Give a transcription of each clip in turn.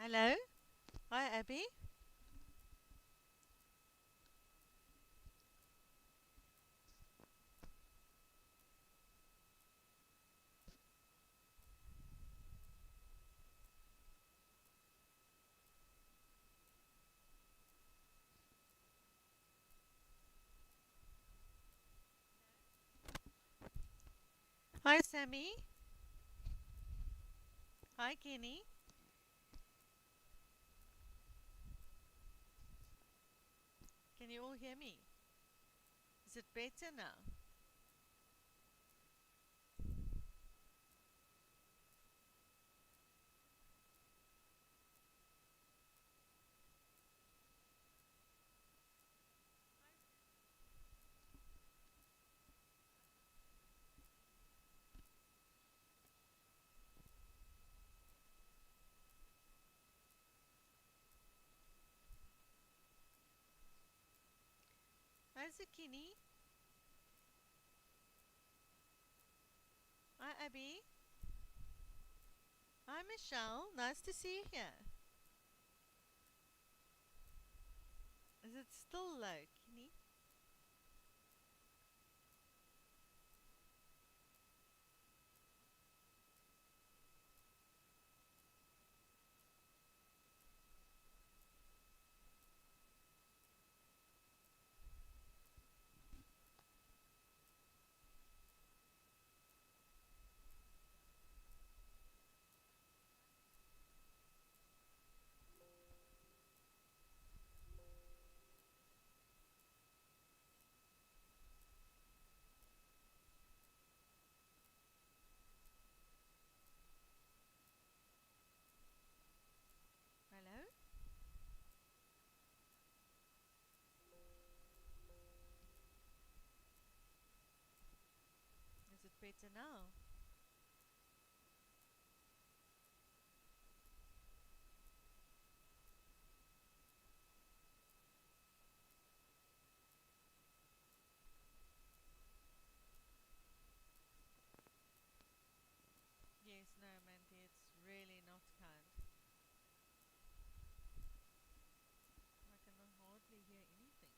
Hello? Hi, Abby. Hi, Sammy. Hi, Kenny. Can you all hear me? Is it better now? Hi, Zucchini. Hi, Abby. Hi, Michelle. Nice to see you here. Is it still low, Kenny? Hello? Is it better now? Yes, no, Mandy, it's really not kind. I can hardly hear anything.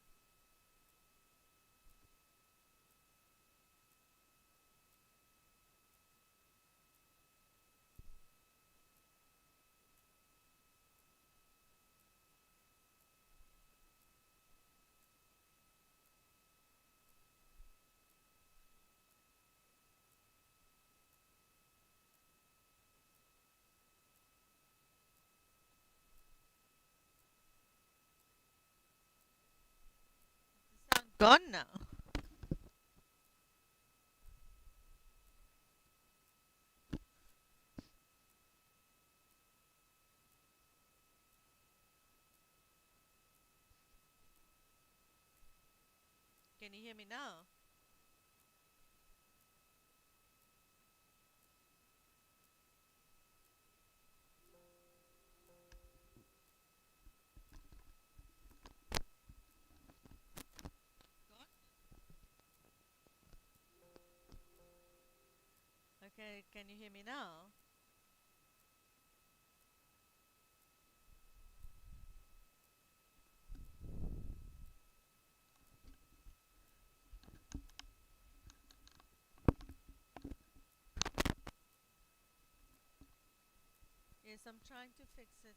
The sound gone now. Can you hear me now? Gone? Okay, can you hear me now? Yes, I'm trying to fix it.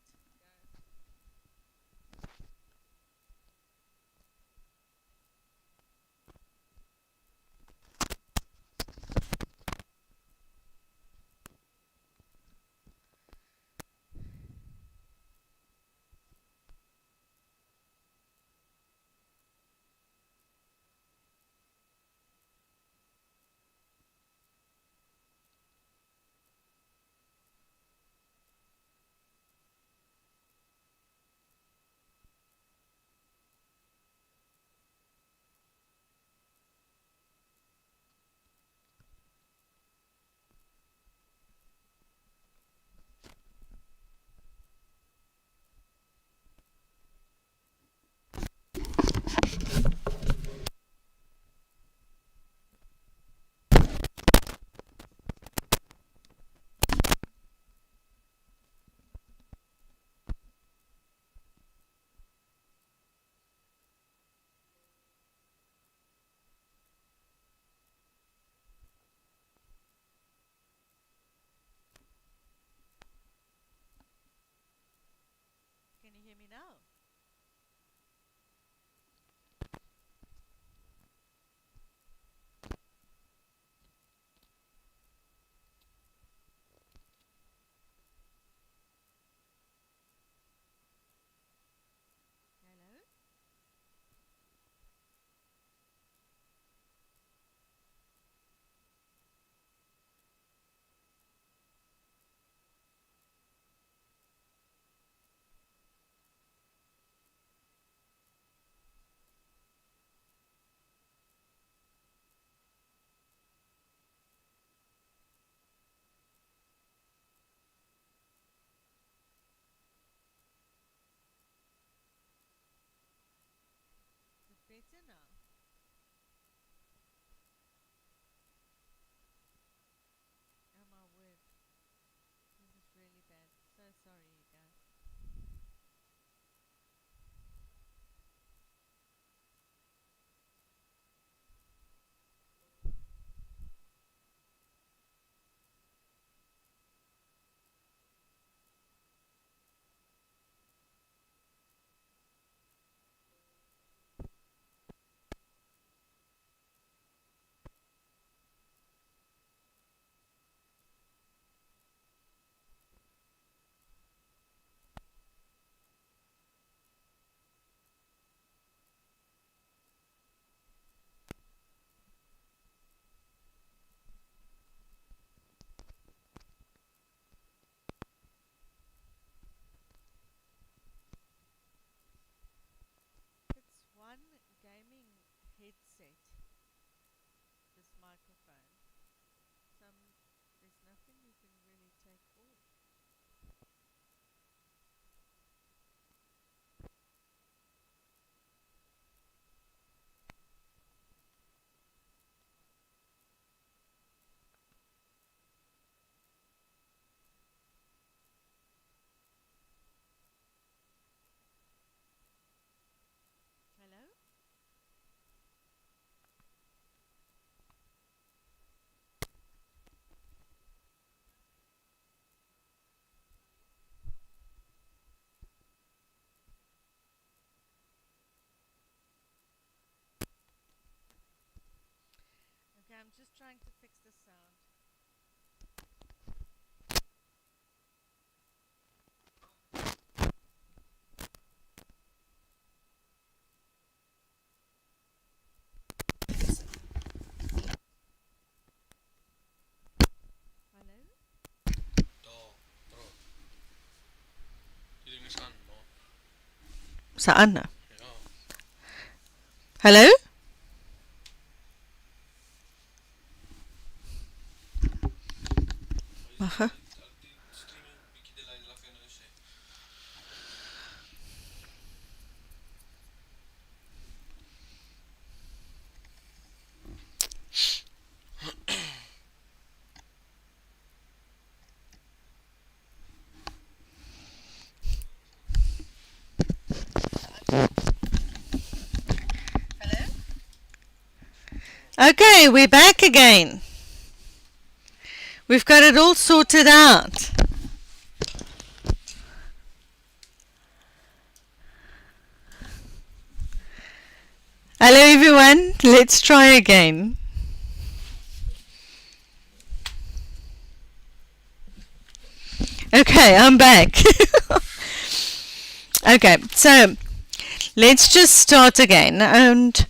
preset, this microphone. There's nothing you can really take off. Hello? Okay, I'm just trying to fix the sound. Hello? Saan na? Hello? Aha. Okay, we're back again. We've got it all sorted out. Hello everyone, let's try again. Okay, I'm back. Okay, so let's just start again and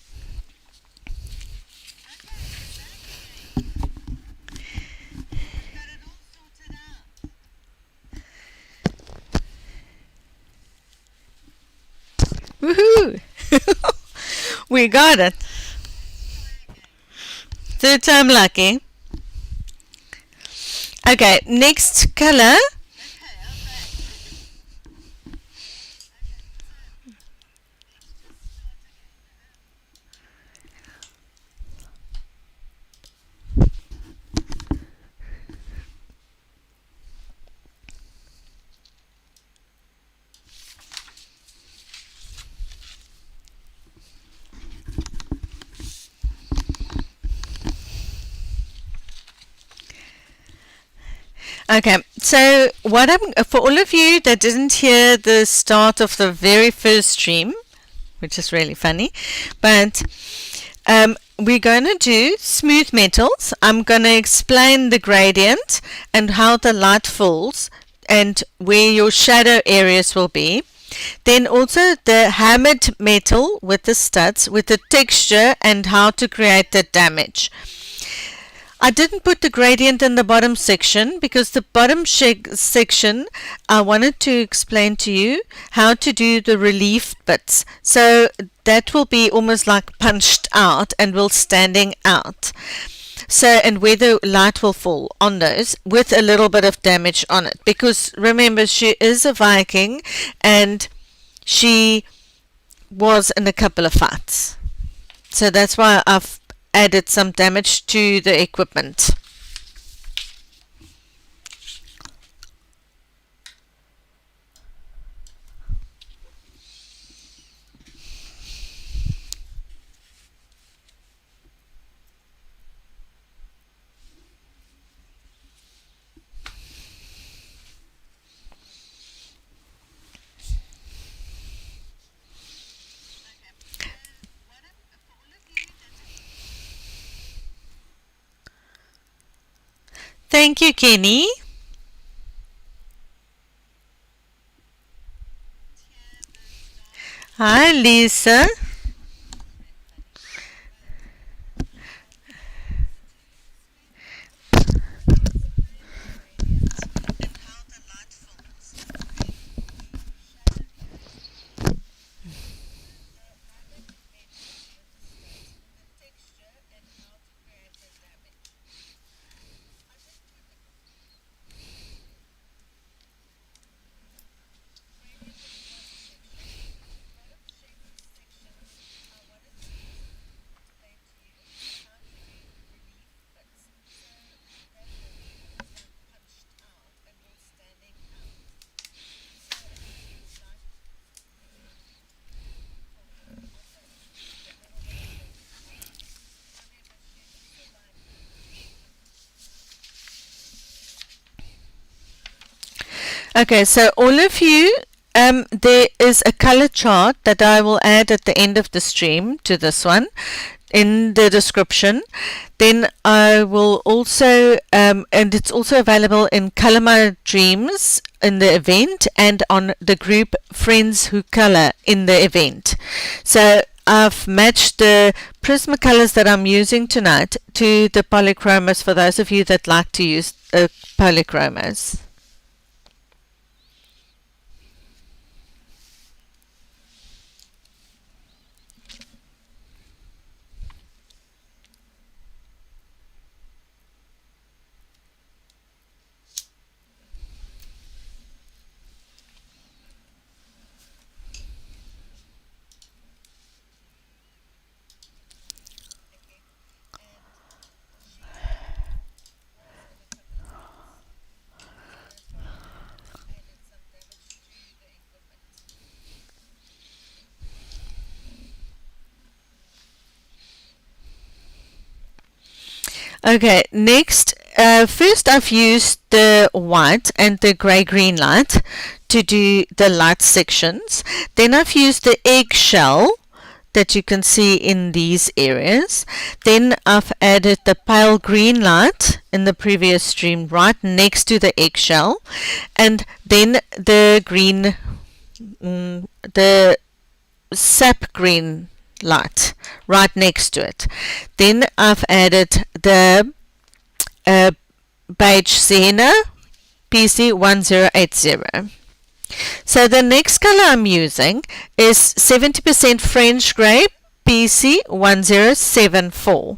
woohoo! We got it. Third time lucky. Okay, next color. Okay, so what for all of you that didn't hear the start of the very first stream, which is really funny, but we're going to do smooth metals. I'm going to explain the gradient and how the light falls and where your shadow areas will be. Then also the hammered metal with the studs, with the texture and how to create the damage. I didn't put the gradient in the bottom section because the bottom section I wanted to explain to you how to do the relief bits. So that will be almost like punched out and will standing out. So, and where the light will fall on those with a little bit of damage on it. Because remember, she is a Viking and she was in a couple of fights. So that's why I've added some damage to the equipment. Thank you, Kenny. Hi, Lisa. Okay, so all of you, there is a color chart that I will add at the end of the stream to this one in the description. Then I will also, and it's also available in Color My Dreams in the event and on the group Friends Who Color in the event. So I've matched the Prismacolors that I'm using tonight to the polychromos for those of you that like to use polychromos. Okay, next, first I've used the white and the grey-green light to do the light sections. Then I've used the eggshell that you can see in these areas. Then I've added the pale green light in the previous stream right next to the eggshell, and then the green, the sap green light right next to it. Then I've added the beige sienna PC1080. So the next color I'm using is 70% French grey PC1074.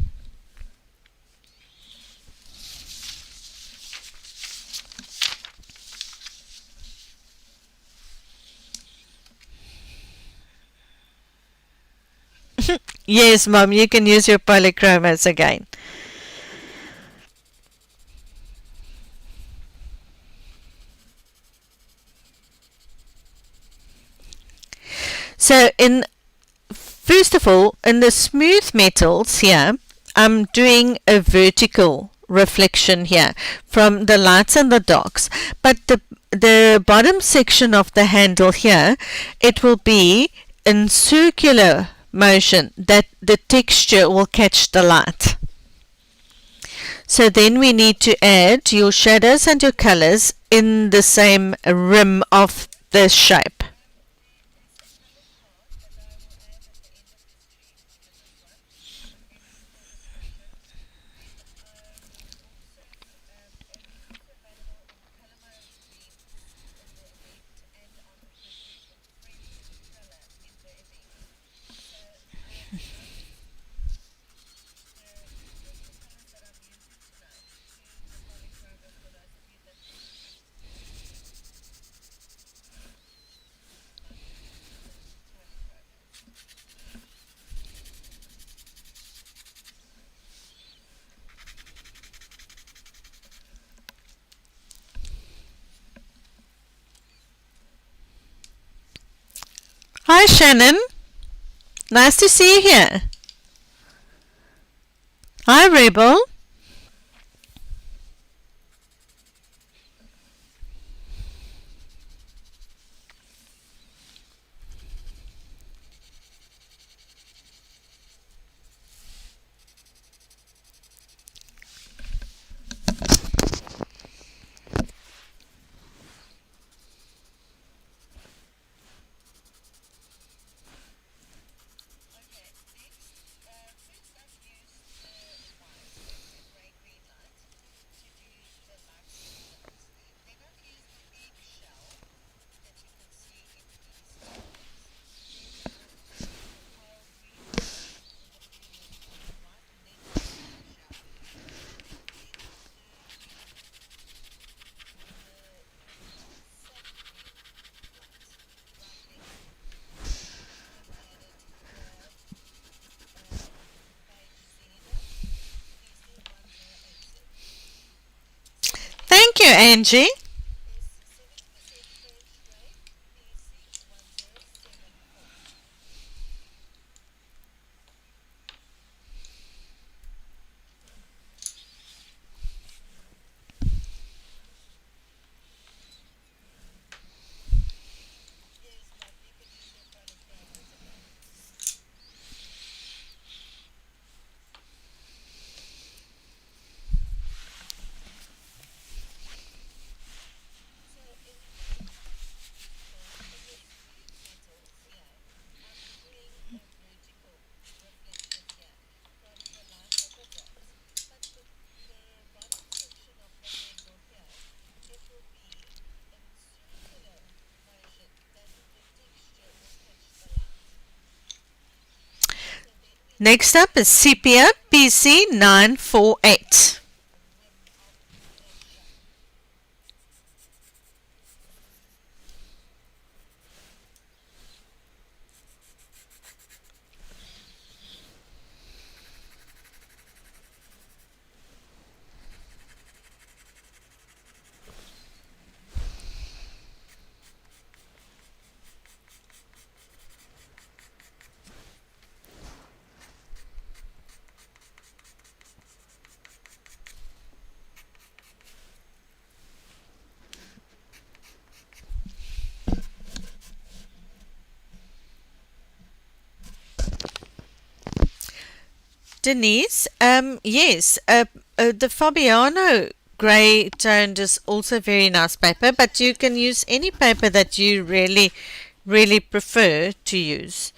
Yes, Mom, you can use your polychromos again. So first of all, in the smooth metals here, I'm doing a vertical reflection here from the lights and the darks, but the bottom section of the handle here, it will be in circular motion that the texture will catch the light. So then we need to add your shadows and your colors in the same rim of the shape. Hi Shannon, nice to see you here. Hi Rebel. Thank you, Angie. Next up is Sepia PC948. Denise, yes, the Fabiano grey toned is also very nice paper, but you can use any paper that you really prefer to use.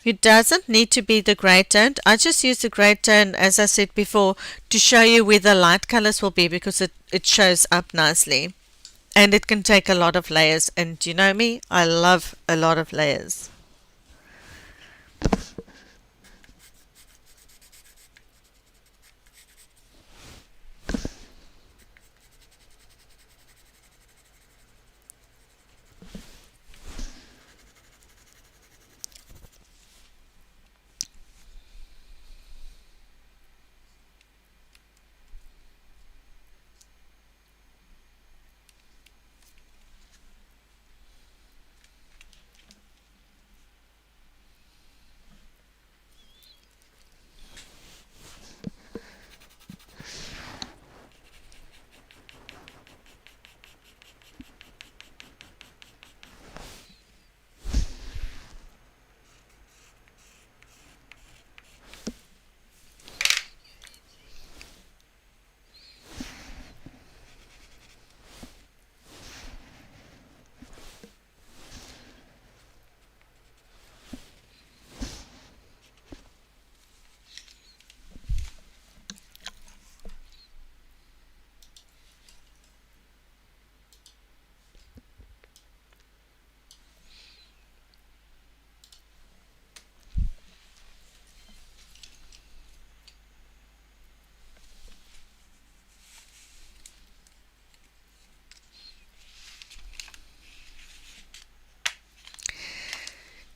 It doesn't need to be the grey toned. I just use the grey tone, as I said before, to show you where the light colors will be because it shows up nicely. And it can take a lot of layers, and you know me, I love a lot of layers.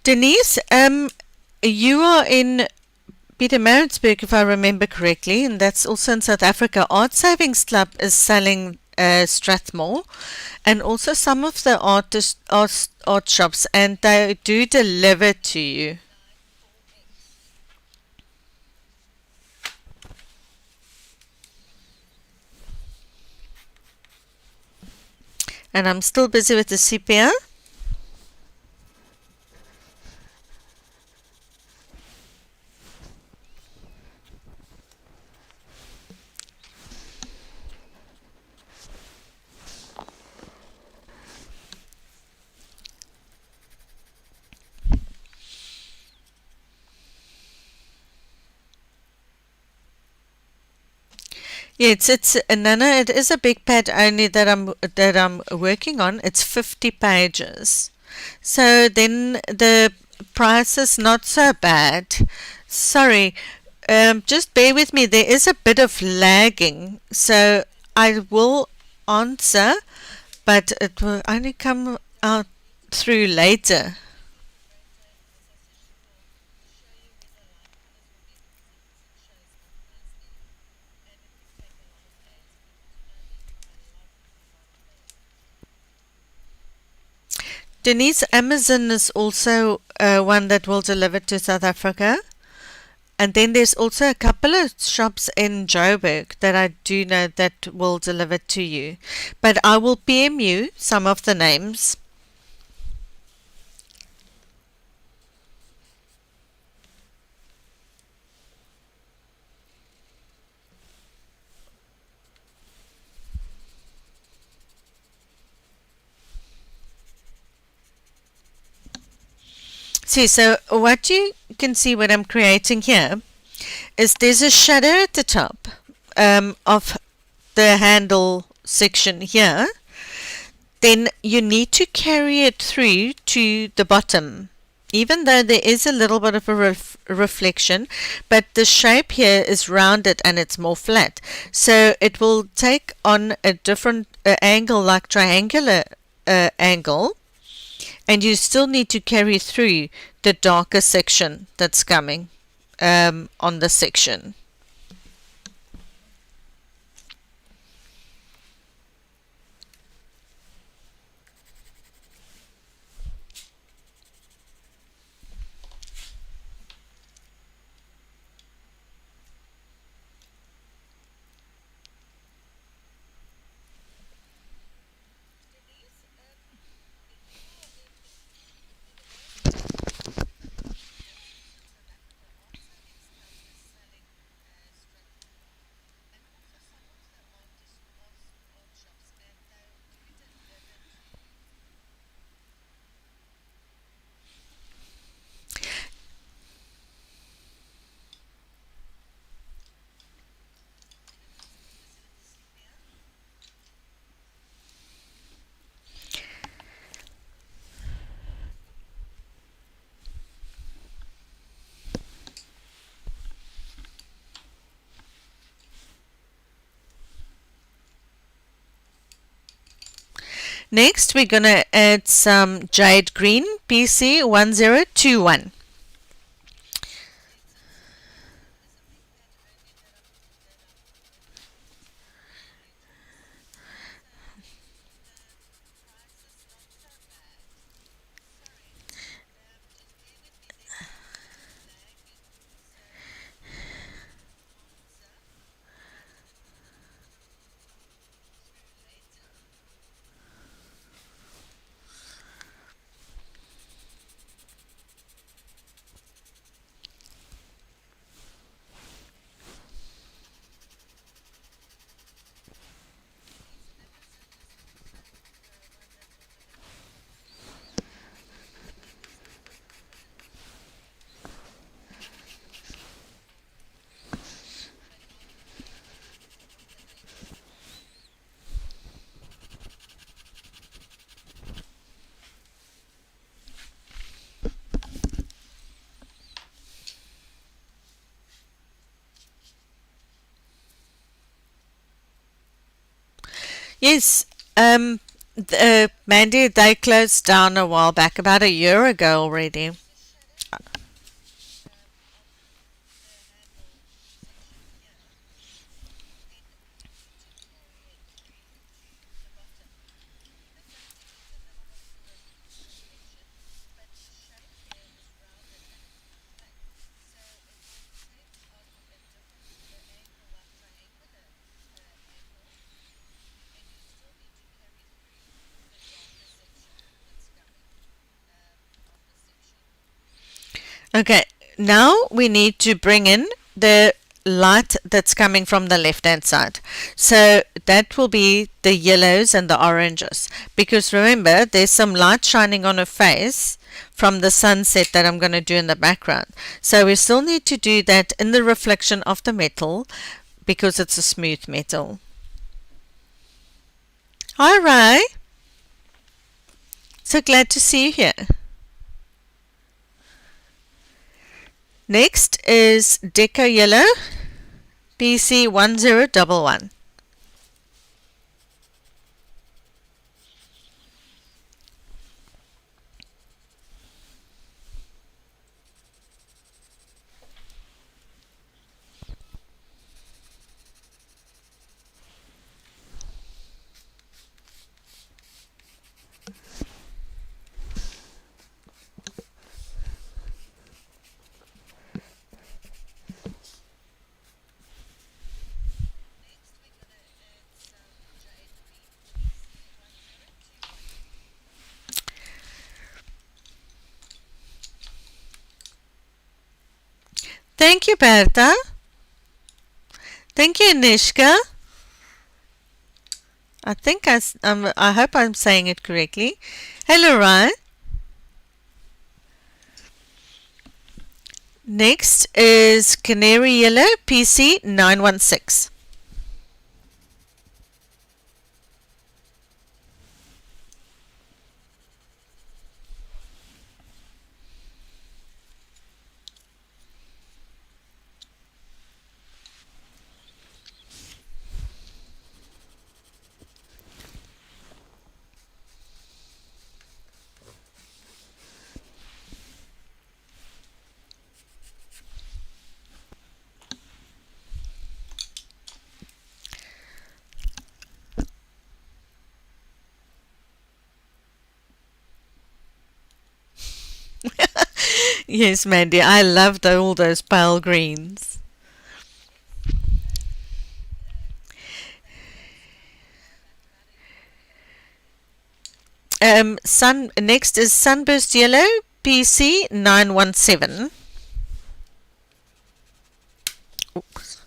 Denise, you are in Pietermaritzburg, if I remember correctly, and that's also in South Africa. Art Savings Club is selling Strathmore, and also some of the art shops, and they do deliver to you. And I'm still busy with the sepia. Yeah, it's Nana. It is a big pad only that I'm working on. It's 50 pages, so then the price is not so bad. Sorry, just bear with me. There is a bit of lagging, so I will answer, but it will only come out through later. Denise, Amazon is also one that will deliver to South Africa. And then there's also a couple of shops in Joburg that I do know that will deliver to you. But I will PM you some of the names. See, so what you can see what I'm creating here is there's a shadow at the top of the handle section here. Then you need to carry it through to the bottom. even though there is a little bit of a reflection, but the shape here is rounded and it's more flat. So it will take on a different angle, like triangular angle, and you still need to carry through the darker section that's coming on the section. Next, we're going to add some jade green, PC1021. Yes, Mandy, they closed down a while back, about a year ago already. Okay, now we need to bring in the light that's coming from the left hand side. So that will be the yellows and the oranges, because remember there's some light shining on her face from the sunset that I'm going to do in the background. So we still need to do that in the reflection of the metal because it's a smooth metal. Hi Ray, so glad to see you here. Next is Deco Yellow, PC1011. Thank you, Bertha. Thank you, Nishka. I hope I'm saying it correctly. Hello, Ryan. Next is Canary Yellow, PC946. Yes, Mandy, I love all those pale greens. Next is Sunburst Yellow, PC917. Oops.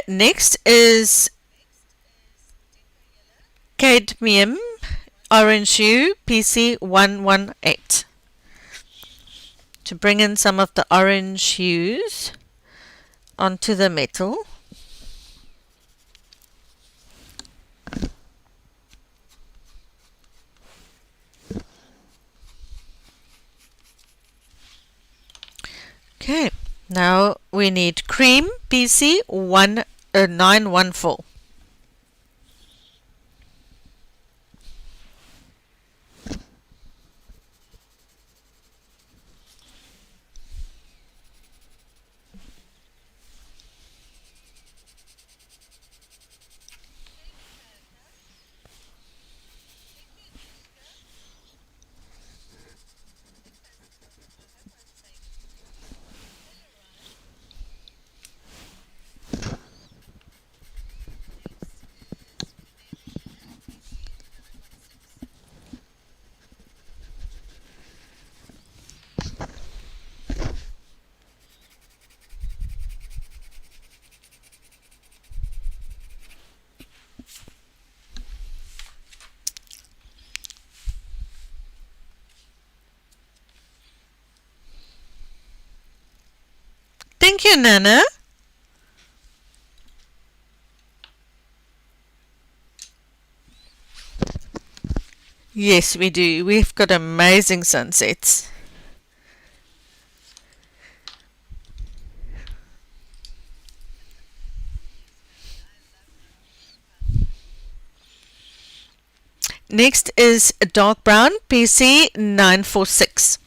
Next is Cadmium Orange Hue, PC118. To bring in some of the orange hues onto the metal. Okay, now we need cream, PC914. Thank you, Nana. Yes, we do. We've got amazing sunsets. Next is a dark brown, PC946.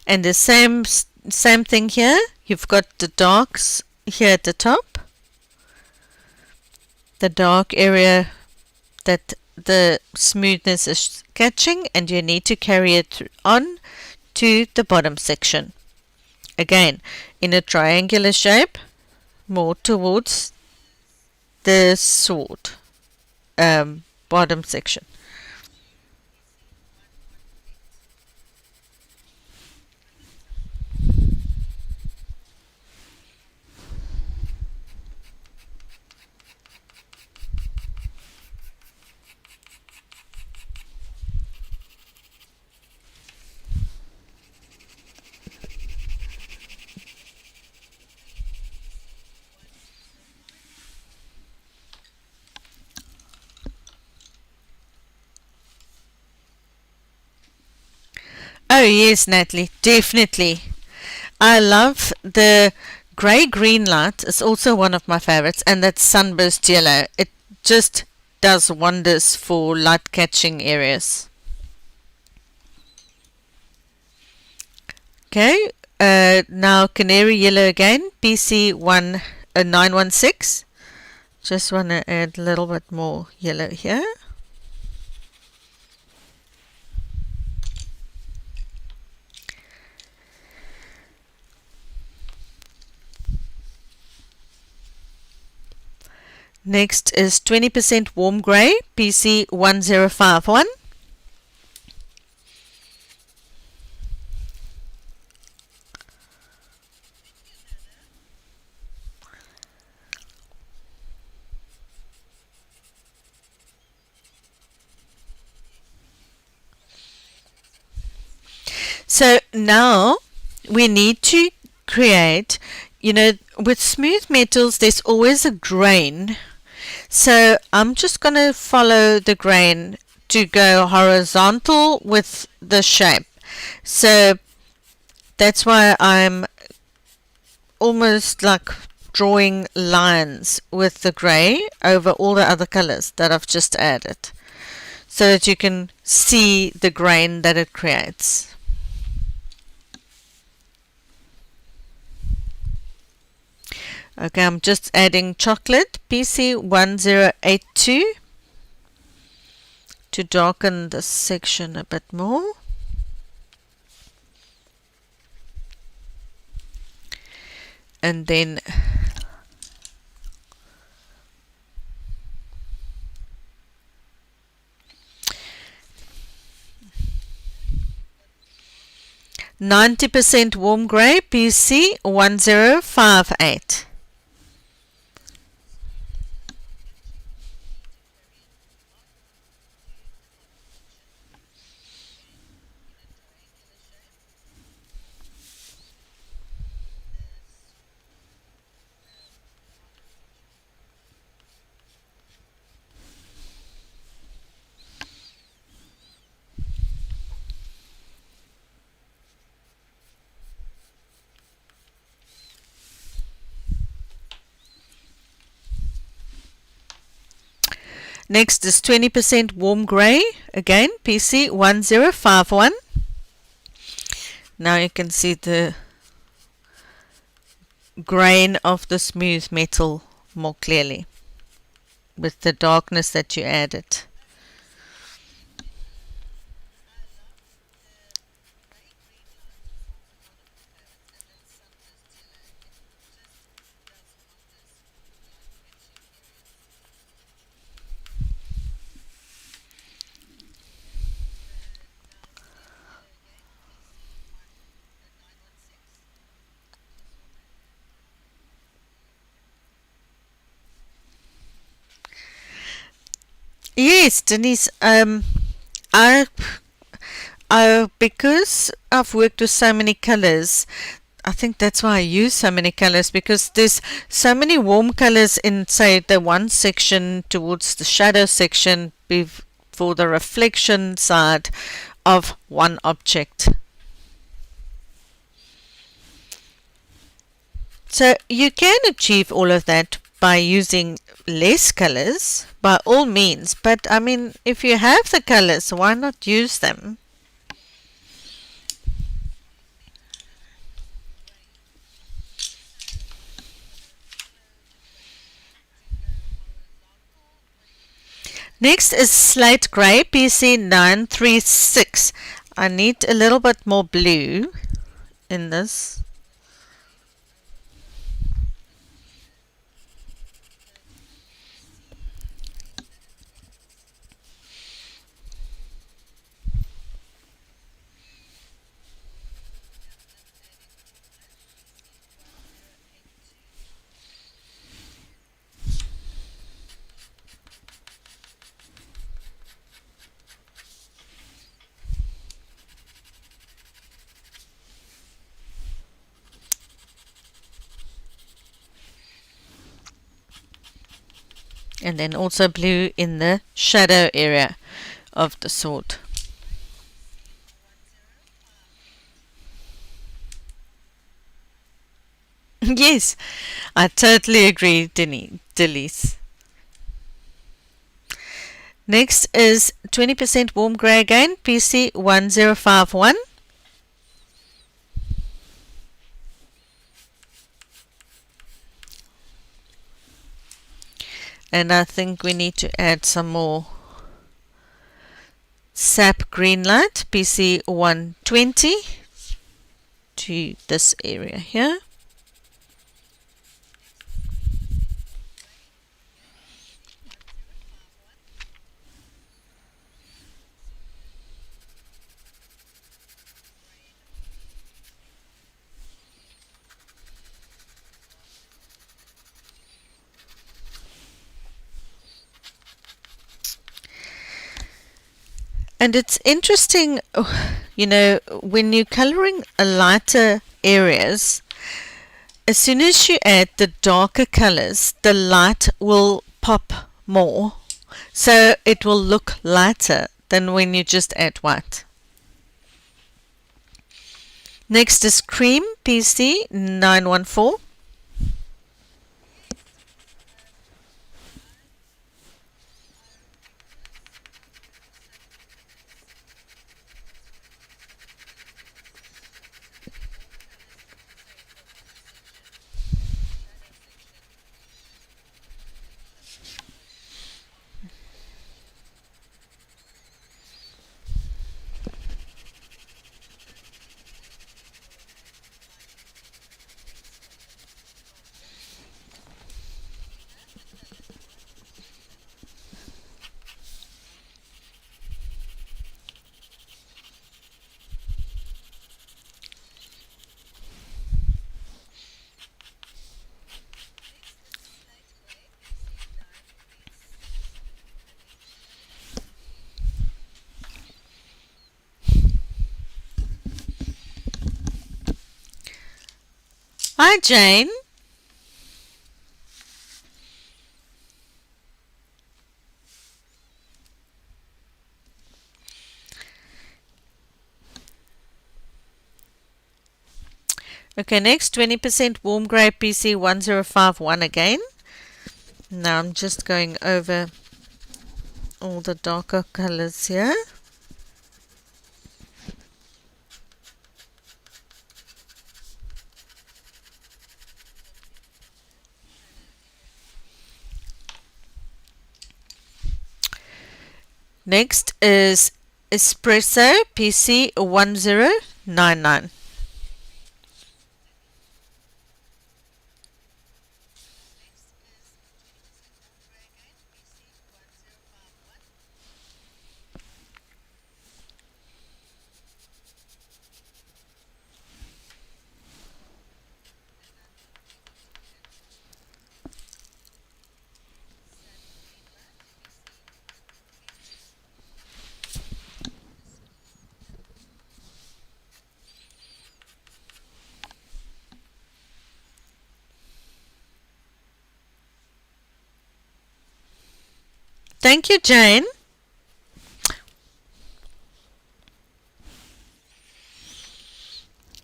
And the same thing here. You've got the darks here at the top, the dark area that the smoothness is catching, and you need to carry it on to the bottom section. Again, in a triangular shape, more towards the sword bottom section. Oh yes, Natalie, definitely. I love the grey green light. It's also one of my favorites, and that sunburst yellow. It just does wonders for light catching areas. Okay, now canary yellow again, PC916. Just want to add a little bit more yellow here. Next is 20% warm grey, PC1051. So now we need to create, with smooth metals there's always a grain. So I'm just going to follow the grain to go horizontal with the shape. So that's why I'm almost like drawing lines with the grey over all the other colors that I've just added, so that you can see the grain that it creates. Okay, I'm just adding chocolate, PC1082, to darken this section a bit more. And then %90 warm grey, PC1058. Next is 20% warm grey, again PC1051. Now you can see the grain of the smooth metal more clearly with the darkness that you added. Yes, Denise, because I've worked with so many colors, I think that's why I use so many colors, because there's so many warm colors in, say, the one section towards the shadow section for the reflection side of one object. So you can achieve all of that by using less colors, by all means, but I mean, if you have the colors, why not use them? Next is slate grey, PC946. I need a little bit more blue in this. And then also blue in the shadow area of the sword. Yes, I totally agree, Delise. Next is 20% warm grey again, PC1051. and I think we need to add some more sap green light, PC120, to this area here. And it's interesting, when you're coloring a lighter areas, as soon as you add the darker colors, the light will pop more. So it will look lighter than when you just add white. Next is cream, PC914. Hi, Jane. Okay, next 20% warm grey PC1051 again. Now I'm just going over all the darker colors here. Next is Espresso PC1099. Thank you, Jane.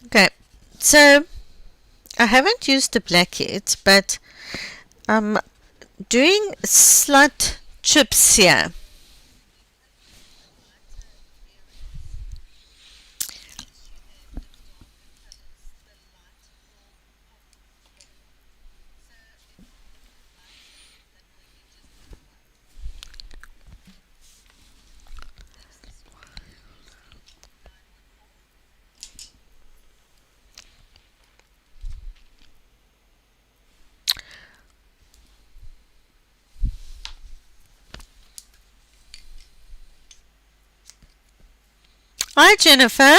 Okay, so I haven't used the black yet, but I'm doing slight chips here. Hi, Jennifer.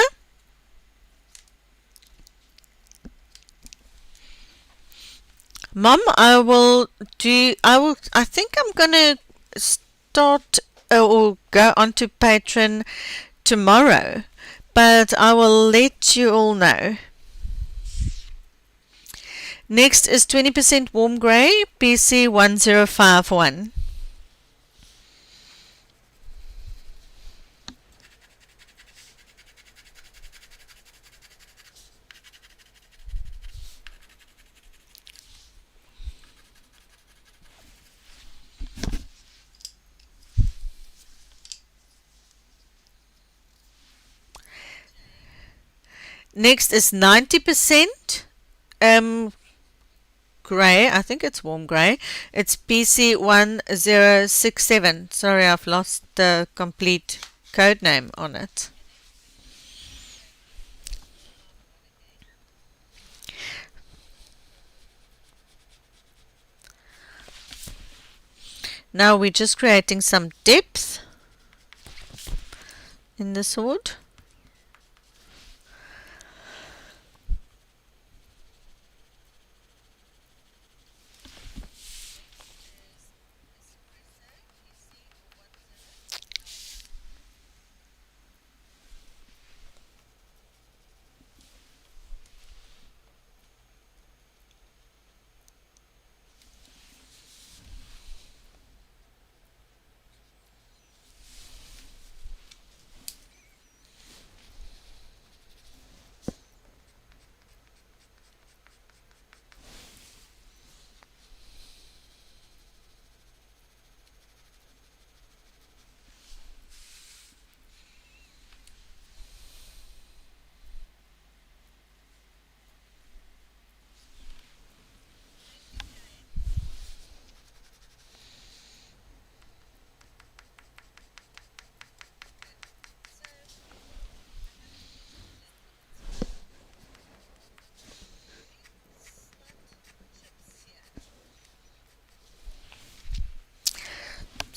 Mom, I think I'm gonna start or go onto Patreon tomorrow, but I will let you all know. Next is 20% warm grey, PC1051. Next is 90% grey. I think it's warm grey. It's PC1067. Sorry, I've lost the complete code name on it. Now we're just creating some depth in the sword.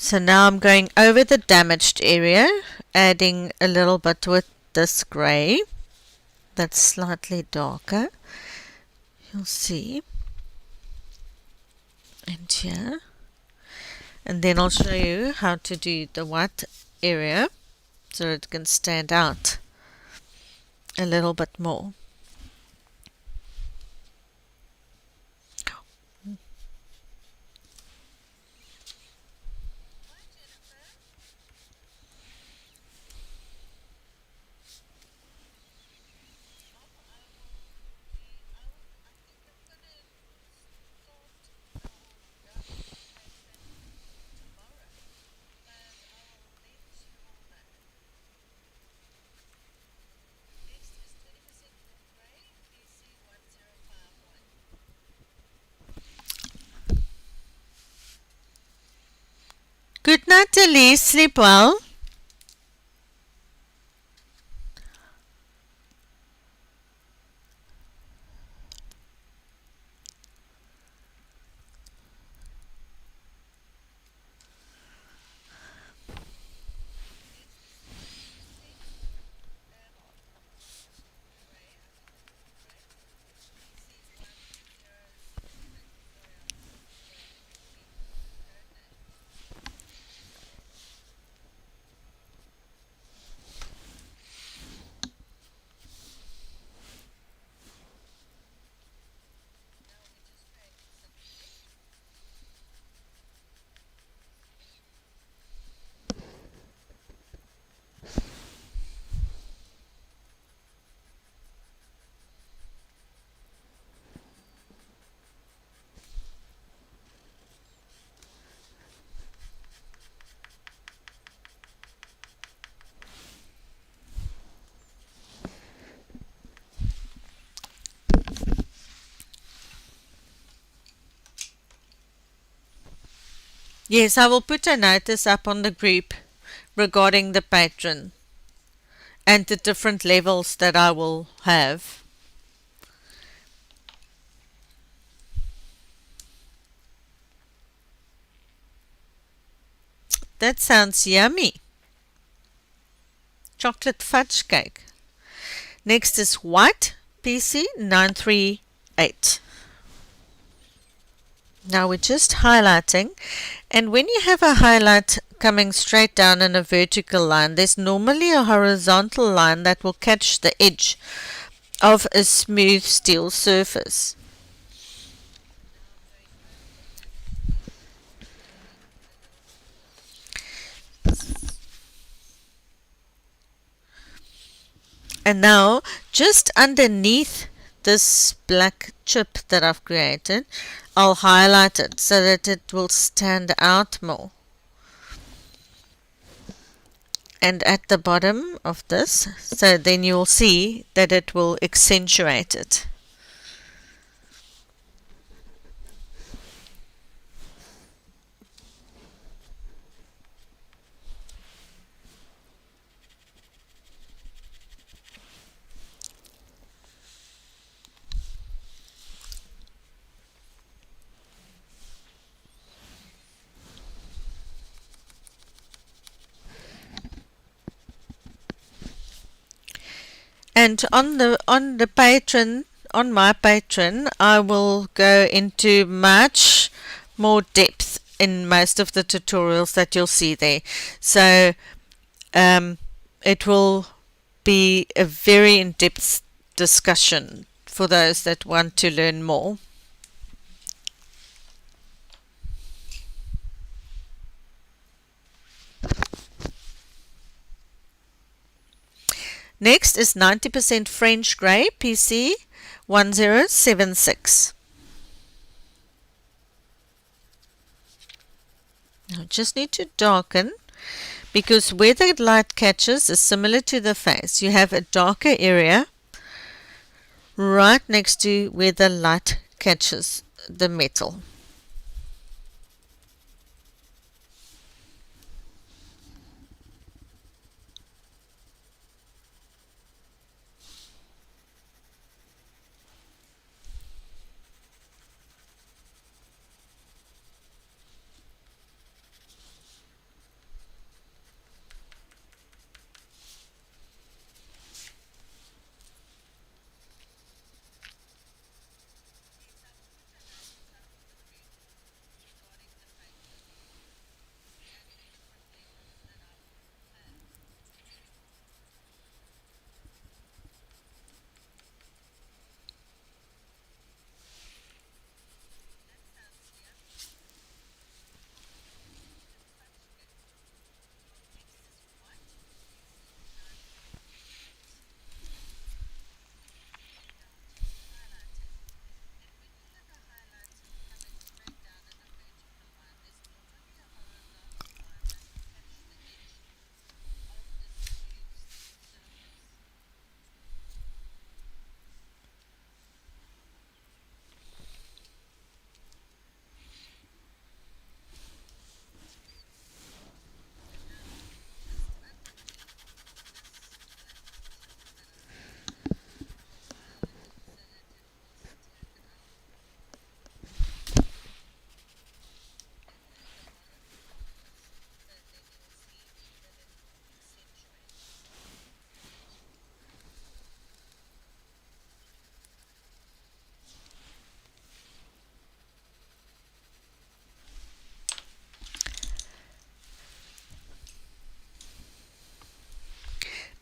So now I'm going over the damaged area, adding a little bit with this grey that's slightly darker. You'll see. And here. And then I'll show you how to do the white area so it can stand out a little bit more. Good night, Elise. Sleep well. Yes, I will put a notice up on the group regarding the patron and the different levels that I will have. That sounds yummy. Chocolate fudge cake. Next is white PC938. Now we're just highlighting, and when you have a highlight coming straight down in a vertical line, there's normally a horizontal line that will catch the edge of a smooth steel surface. And now just underneath this black chip that I've created, I'll highlight it so that it will stand out more. And at the bottom of this, so then you'll see that it will accentuate it. And on the Patreon, on my Patreon, I will go into much more depth in most of the tutorials that you'll see there. So it will be a very in-depth discussion for those that want to learn more. Next is 90% French Grey PC1076. Now just need to darken, because where the light catches is similar to the face. You have a darker area right next to where the light catches the metal.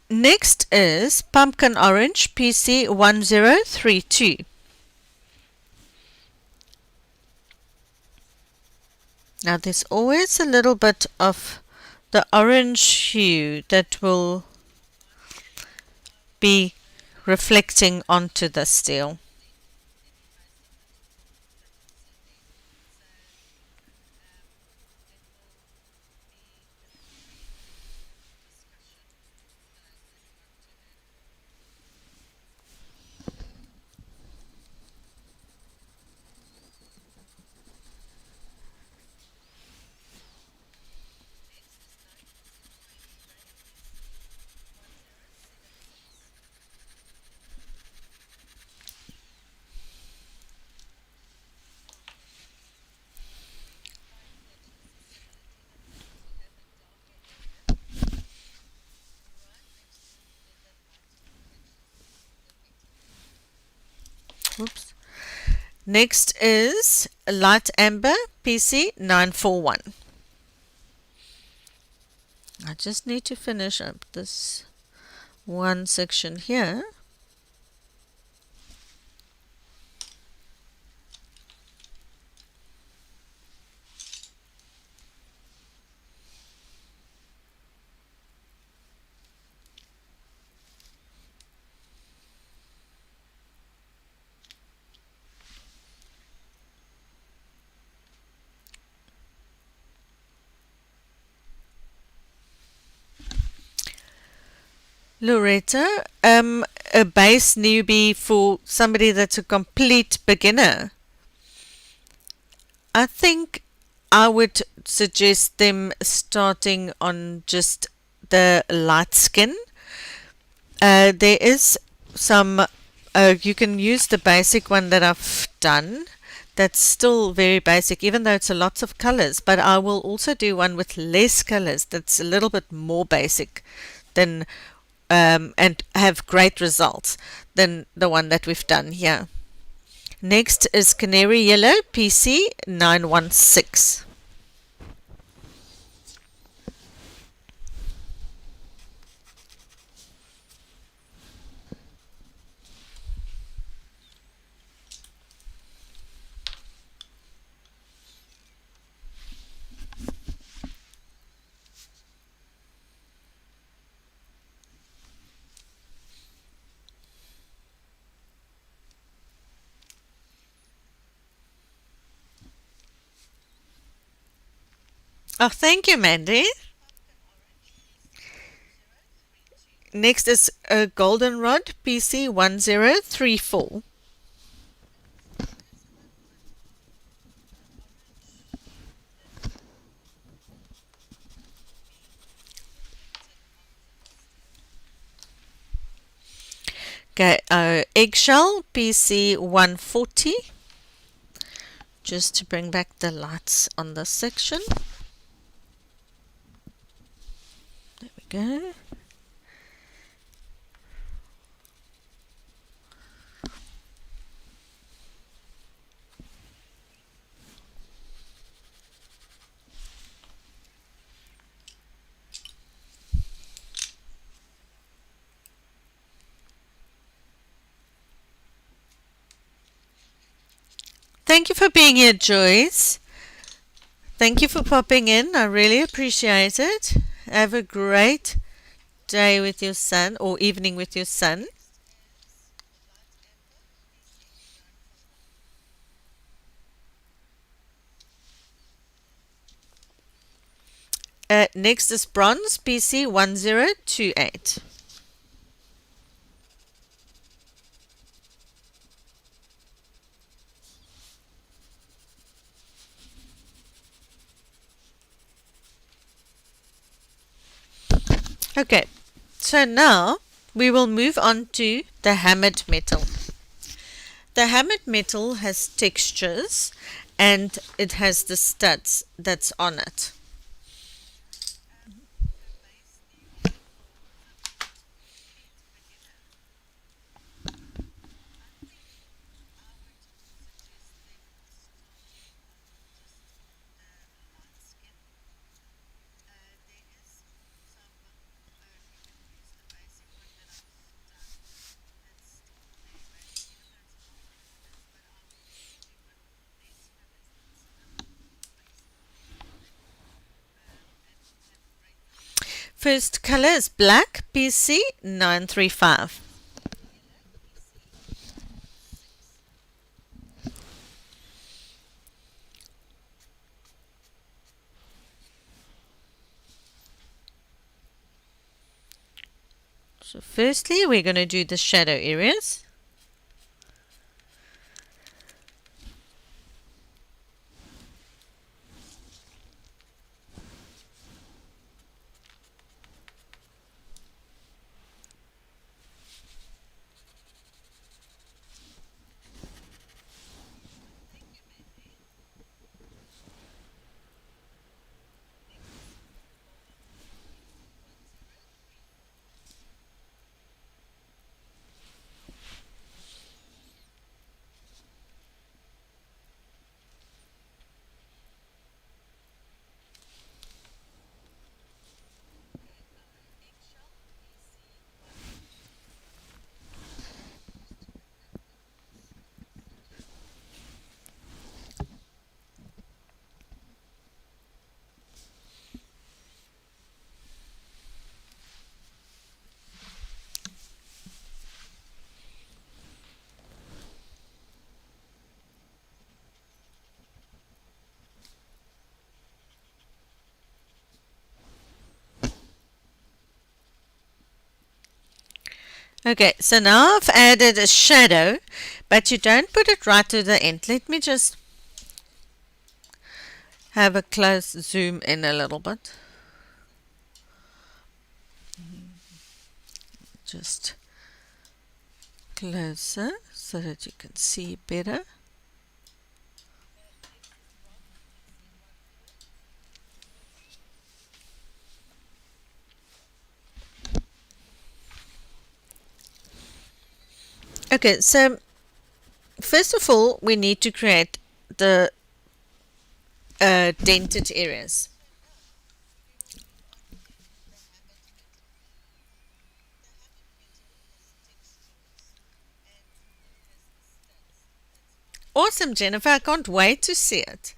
Next is Pumpkin Orange PC1032. Now there's always a little bit of the orange hue that will be reflecting onto the steel. Oops. Next is Light Amber PC941. I just need to finish up this one section here. Loretta, a base newbie for somebody that's a complete beginner. I think I would suggest them starting on just the light skin. There is some, you can use the basic one that I've done. That's still very basic, even though it's a lots of colors, but I will also do one with less colors that's a little bit more basic than and have great results than the one that we've done here. Next is Canary Yellow PC946. Oh, thank you, Mandy. Next is a Goldenrod PC1034. Okay, Eggshell PC140. Just to bring back the lights on this section. There we go. Thank you for being here, Joyce. Thank you for popping in. I really appreciate it. Have a great day with your son or evening with your son. Next is Bronze PC1028. Okay, so now we will move on to the hammered metal. The hammered metal has textures and it has the studs that's on it. First color is black PC935. So firstly we're going to do the shadow areas. Okay, so now I've added a shadow, but you don't put it right to the end. Let me just have a close zoom in a little bit. Just closer so that you can see better. Okay, so first of all, we need to create the dented areas. Awesome, Jennifer. I can't wait to see it.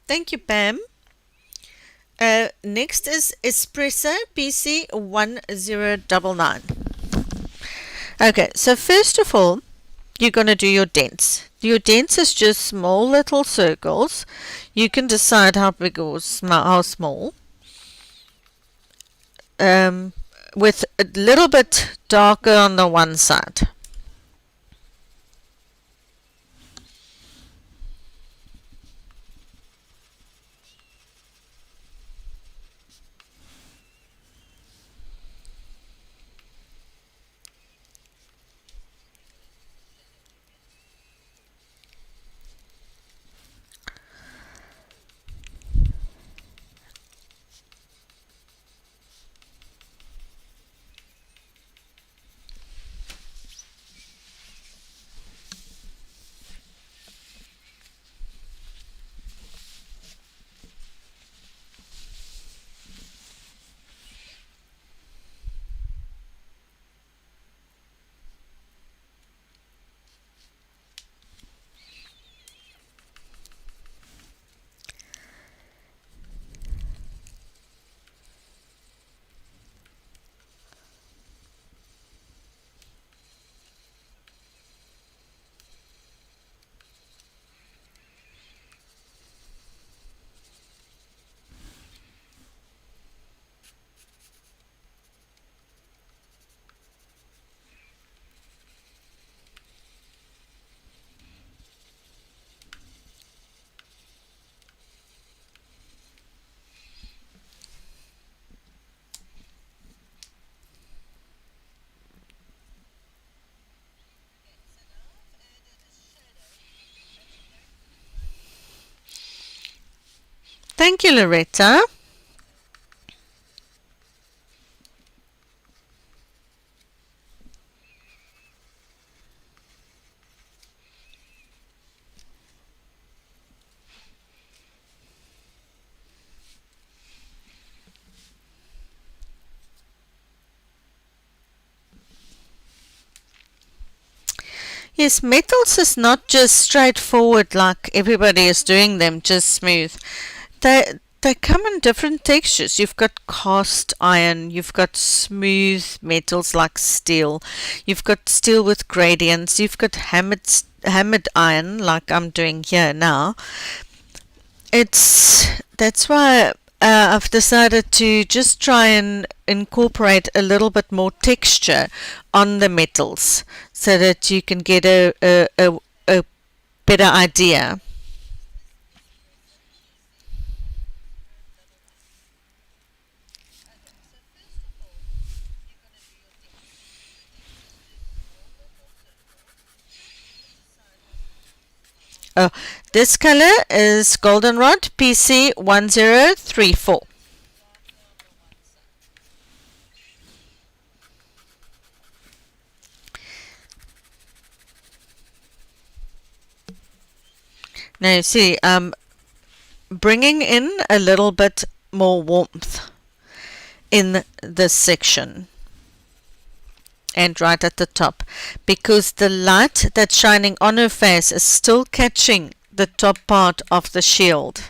Thank you, Pam. Next is Espresso PC1099. Okay, so first of all, you're going to do your dents. Your dents is just small little circles. You can decide how big or how small. With a little bit darker on the one side. Thank you, Loretta. Yes, metals is not just straightforward like everybody is doing them, just smooth. They come in different textures. You've got cast iron, you've got smooth metals like steel, you've got steel with gradients, you've got hammered iron like I'm doing here now. That's why I've decided to just try and incorporate a little bit more texture on the metals so that you can get a better idea. Oh, this color is goldenrod PC1034. Now you see, bringing in a little bit more warmth in this section and right at the top, because the light that's shining on her face is still catching the top part of the shield.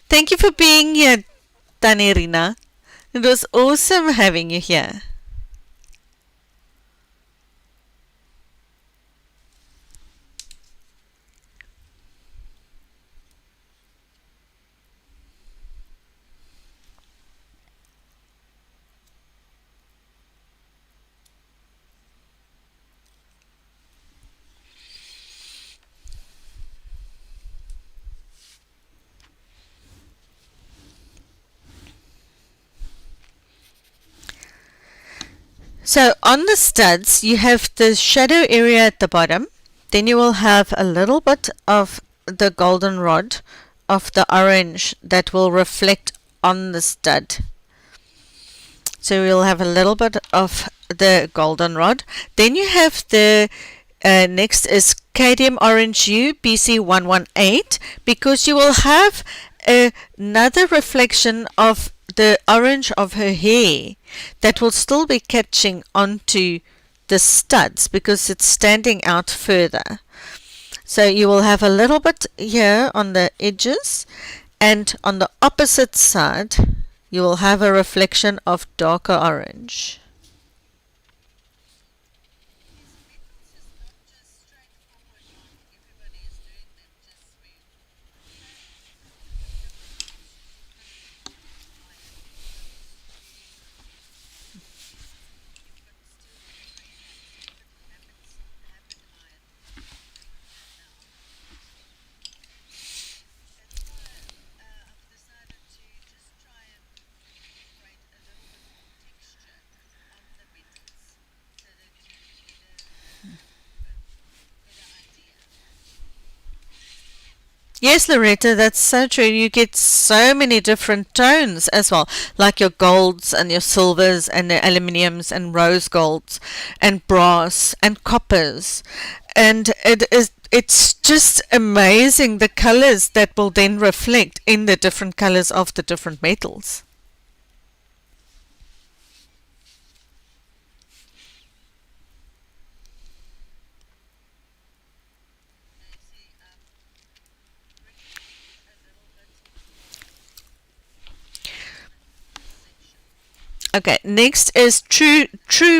Thank you for being here, Tanerina. It was awesome having you here. So on the studs, you have the shadow area at the bottom. Then you will have a little bit of the goldenrod of the orange that will reflect on the stud. So we'll have a little bit of the goldenrod. Then you have the next is Cadmium Orange U PC118, because you will have another reflection of the orange of her hair that will still be catching onto the studs because it's standing out further. So you will have a little bit here on the edges, and on the opposite side you will have a reflection of darker orange. Yes, Loretta, that's so true. You get so many different tones as well, like your golds and your silvers and the aluminiums and rose golds and brass and coppers. And it's just amazing the colors that will then reflect in the different colors of the different metals. Okay, next is True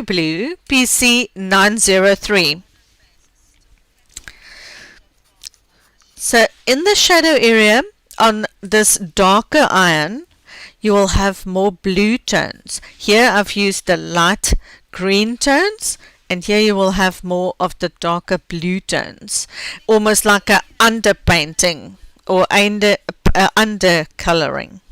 Blue PC903. So in the shadow area on this darker iron, you will have more blue tones. Here I've used the light green tones, and here you will have more of the darker blue tones, almost like a underpainting or under coloring.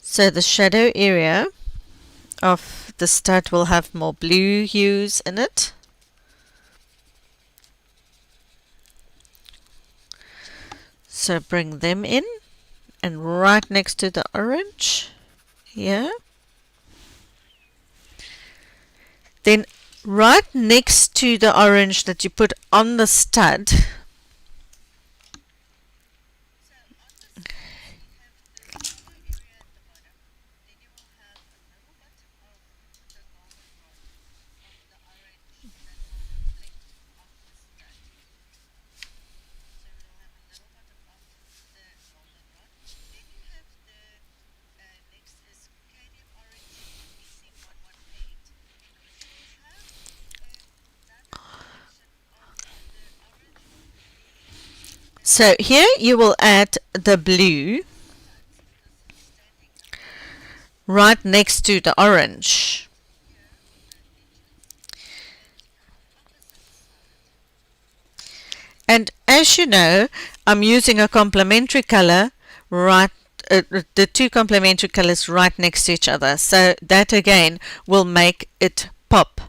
So the shadow area of the stud will have more blue hues in it. So bring them in, and right next to the orange here. Then right next to the orange that you put on the stud, so here you will add the blue right next to the orange. And as you know, I'm using a complementary color right the two complementary colors right next to each other, so that again will make it pop.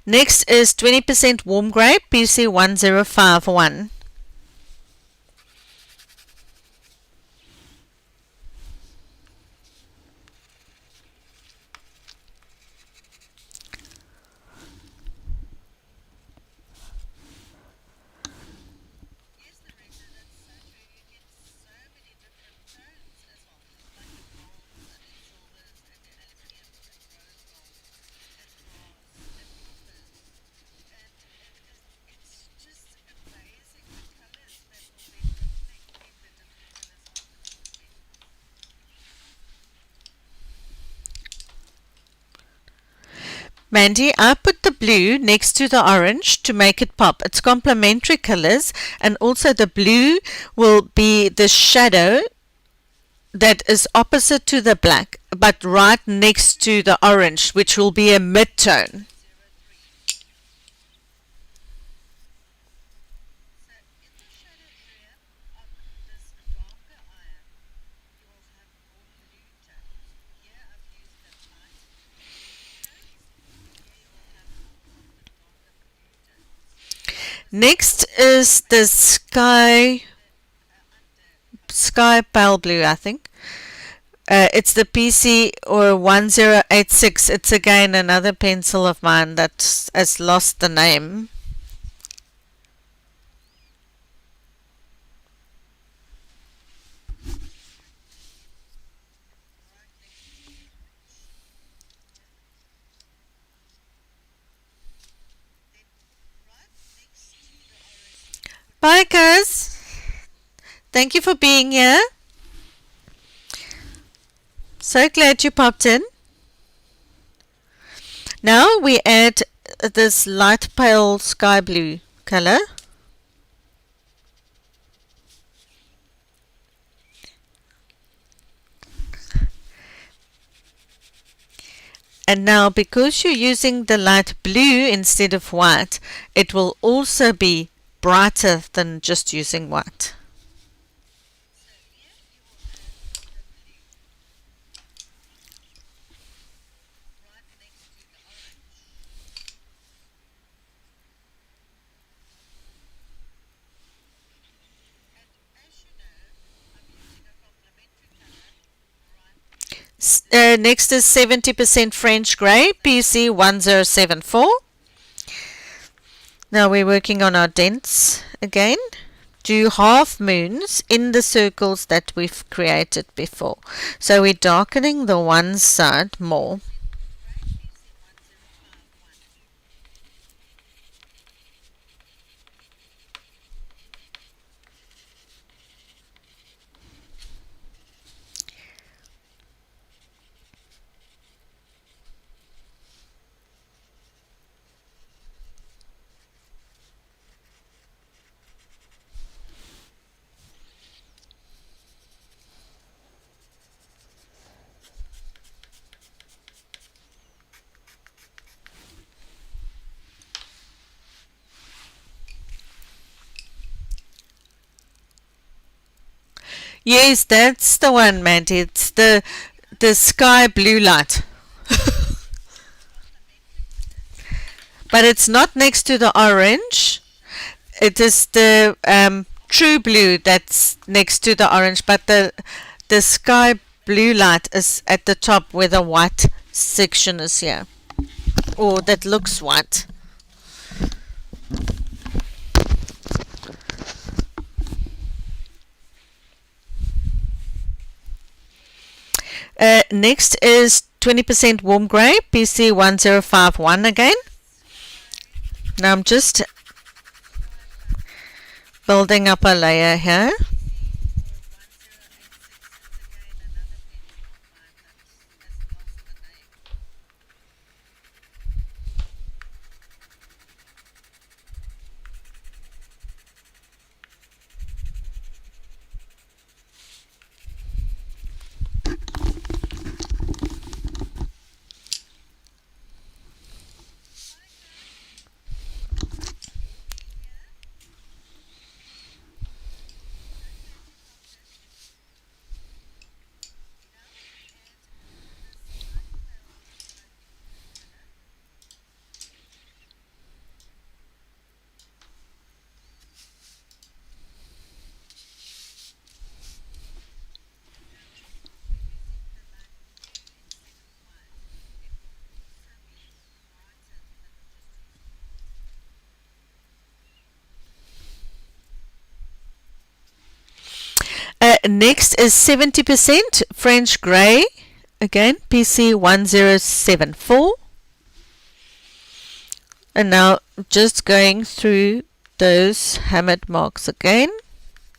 Next is 20% warm grey PC1051. Mandy, I put the blue next to the orange to make it pop. It's complementary colors, and also the blue will be the shadow that is opposite to the black, but right next to the orange, which will be a mid-tone. Next is the sky pale blue, I think. It's the PC or 1086. It's again another pencil of mine that has lost the name. Bye guys. Thank you for being here. So glad you popped in. Now we add this light pale sky blue color. And now because you're using the light blue instead of white, it will also be brighter than just using white. Next is 70% French grey, PC1074. Now we're working on our dents again. Do half moons in the circles that we've created before. So we're darkening the one side more. Yes, that's the one, Mandy. It's the sky blue light. But it's not next to the orange. It is the true blue that's next to the orange, but the sky blue light is at the top where the white section is here. Or that looks white. Next is 20% warm grey, PC1051 again. Now I'm just building up a layer here. Next is 70% French grey, again PC1074. And now just going through those hammered marks again.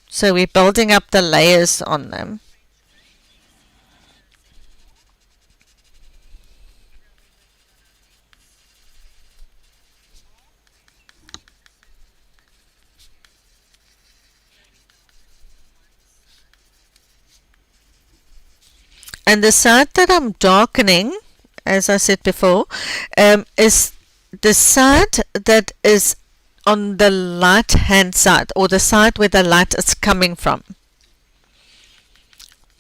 So we're building up the layers on them. And the side that I'm darkening, as I said before, is the side that is on the light hand side, or the side where the light is coming from.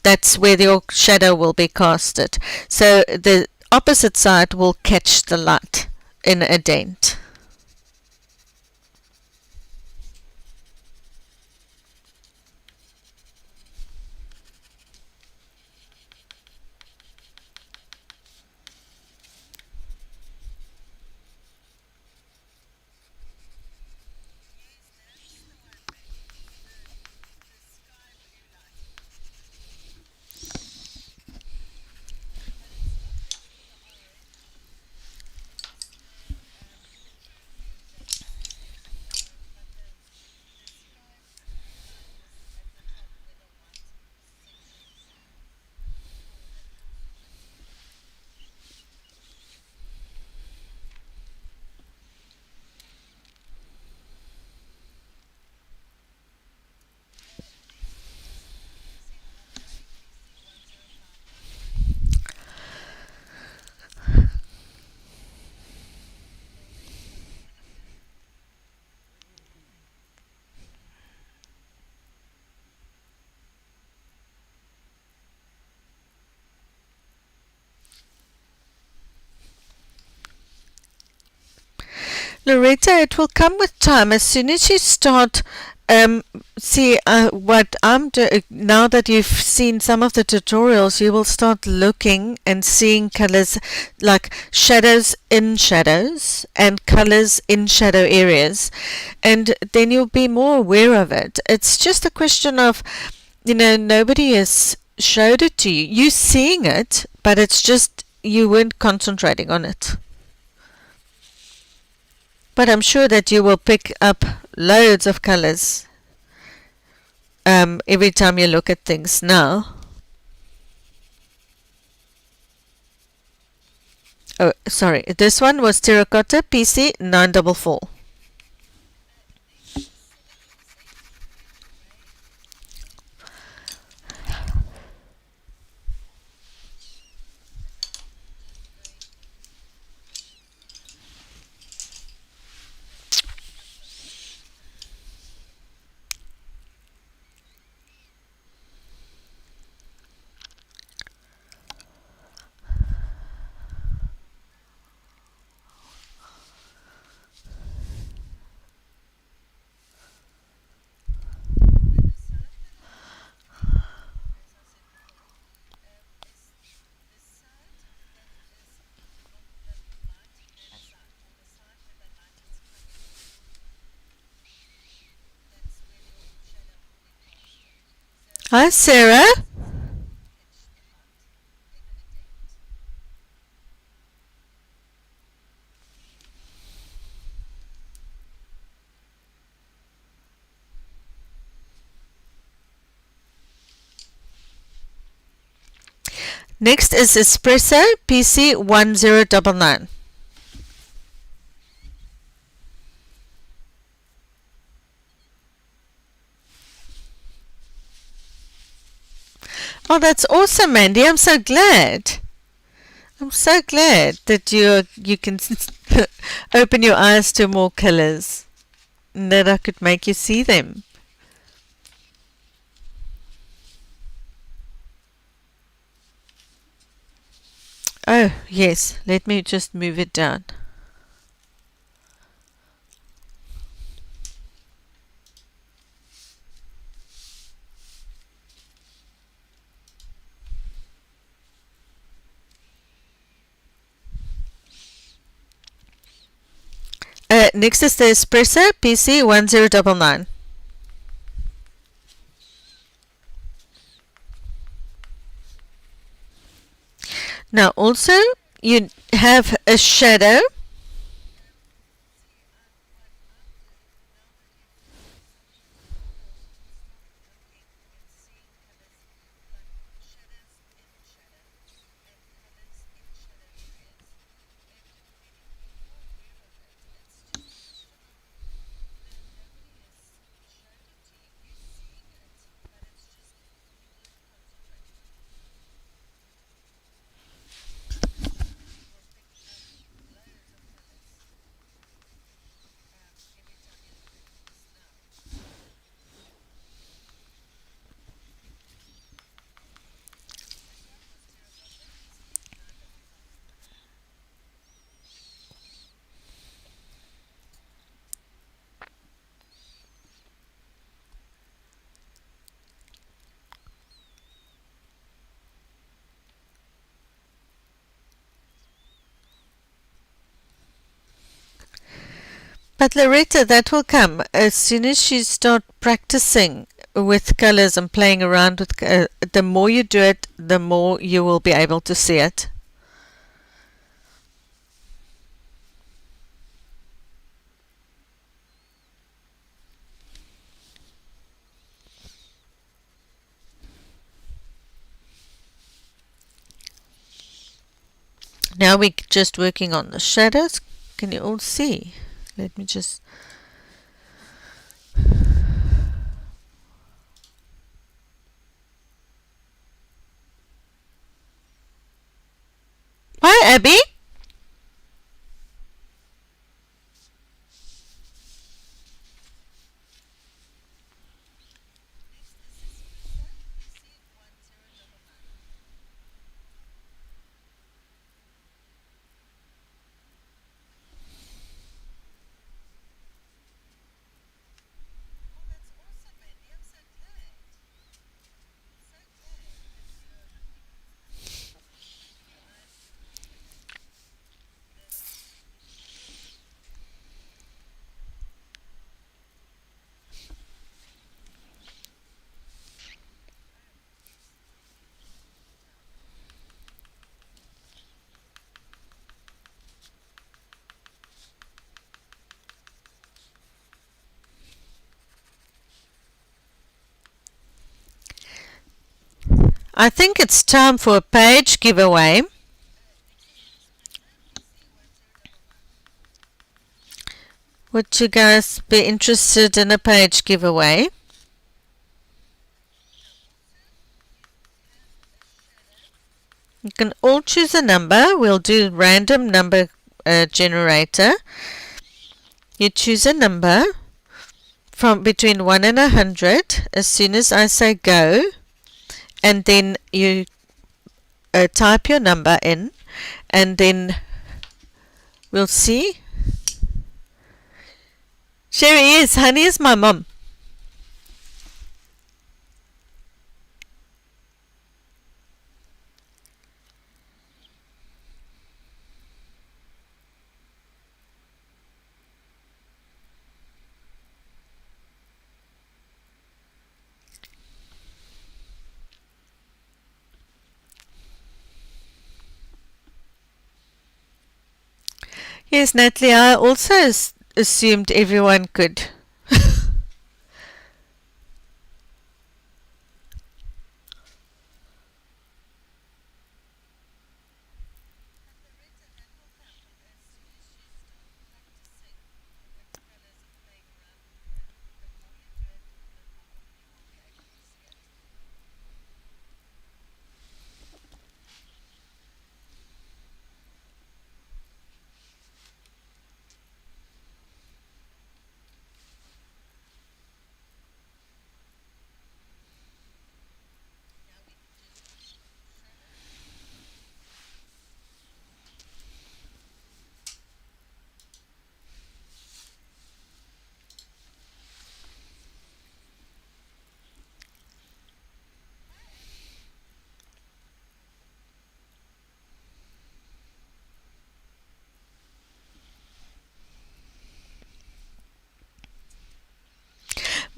That's where your shadow will be casted. So the opposite side will catch the light in a dent. Loretta, it will come with time. As soon as you start, see what I'm doing, now that you've seen some of the tutorials, you will start looking and seeing colors like shadows in shadows and colors in shadow areas. And then you'll be more aware of it. It's just a question of, nobody has showed it to you. You're seeing it, but it's just you weren't concentrating on it. But I'm sure that you will pick up loads of colors every time you look at things now. Oh, sorry. This one was Terracotta PC944. Hi, Sarah. Next is Espresso PC1099. Oh, that's awesome, Mandy. I'm so glad. I'm so glad that you can open your eyes to more colors and that I could make you see them. Oh, yes. Let me just move it down. Next is the Espresso PC1099. Now also you have a shadow. But Loretta, that will come as soon as you start practicing with colors and playing around with. The more you do it, the more you will be able to see it. Now we're just working on the shadows. Can you all see? Let me just. Hi, Abby. I think it's time for a page giveaway. Would you guys be interested in a page giveaway? You can all choose a number. We'll do random number generator. You choose a number from between 1 and 100 as soon as I say go, and then you type your number in, and then we'll see. Sherry is, honey is my mom. Yes, Natalie, I also assumed everyone could.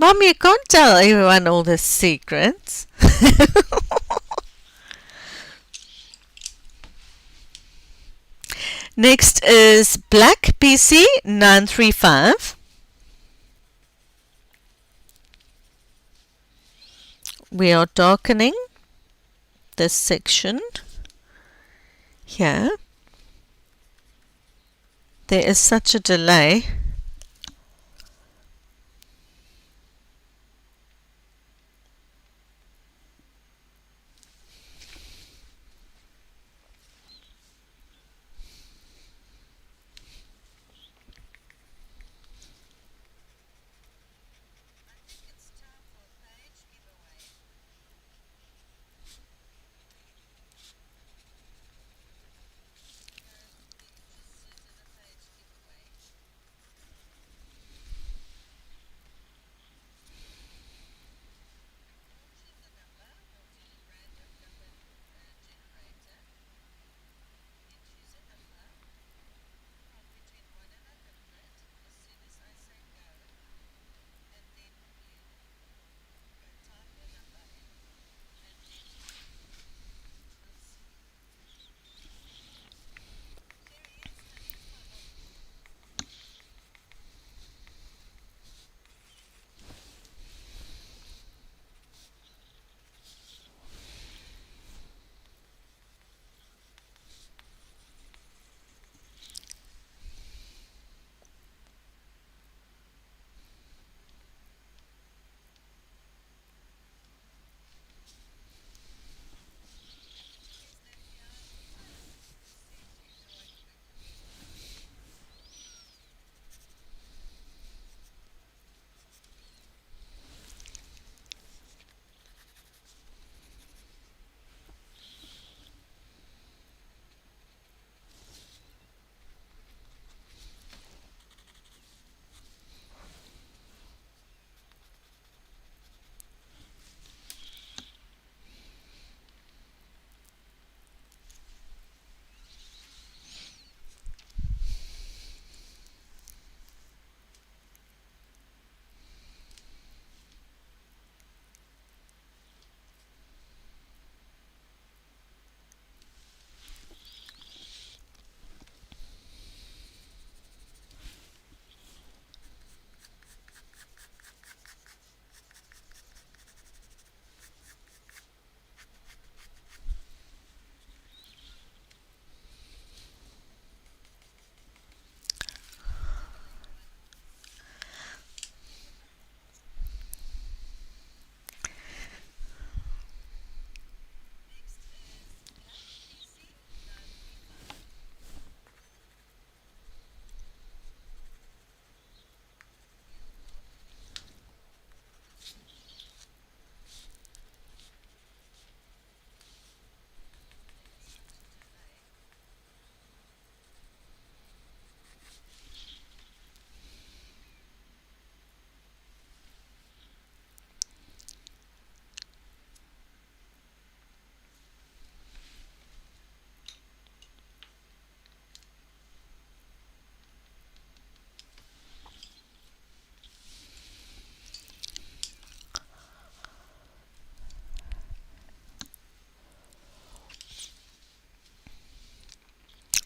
Mom, you can't tell everyone all the secrets. Next is black PC935. We are darkening this section here. There is such a delay.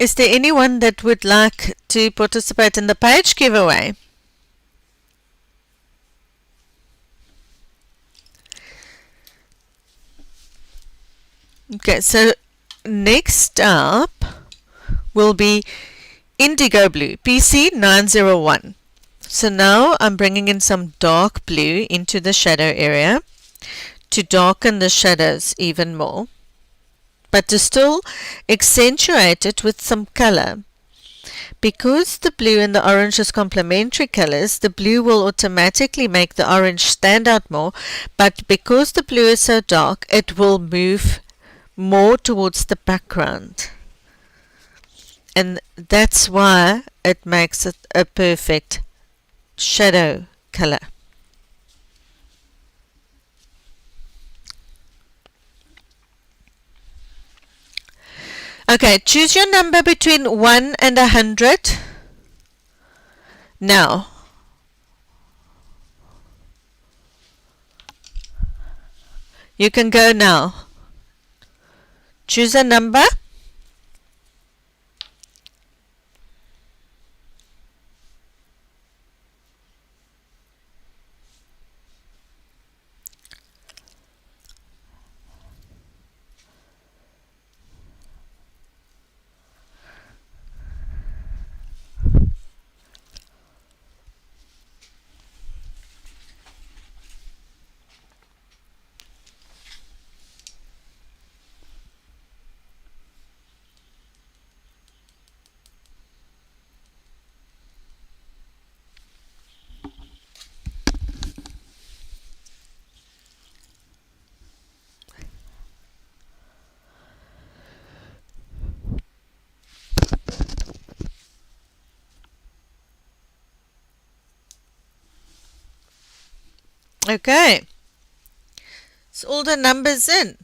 Is there anyone that would like to participate in the page giveaway? Okay, so next up will be indigo blue, PC901. So now I'm bringing in some dark blue into the shadow area to darken the shadows even more, but to still accentuate it with some color. Because the blue and the orange is complementary colors, the blue will automatically make the orange stand out more, but because the blue is so dark, it will move more towards the background. And that's why it makes it a perfect shadow color. Okay, choose your number between 1 and 100. Now, you can go now. Choose a number. Okay, so all the numbers in.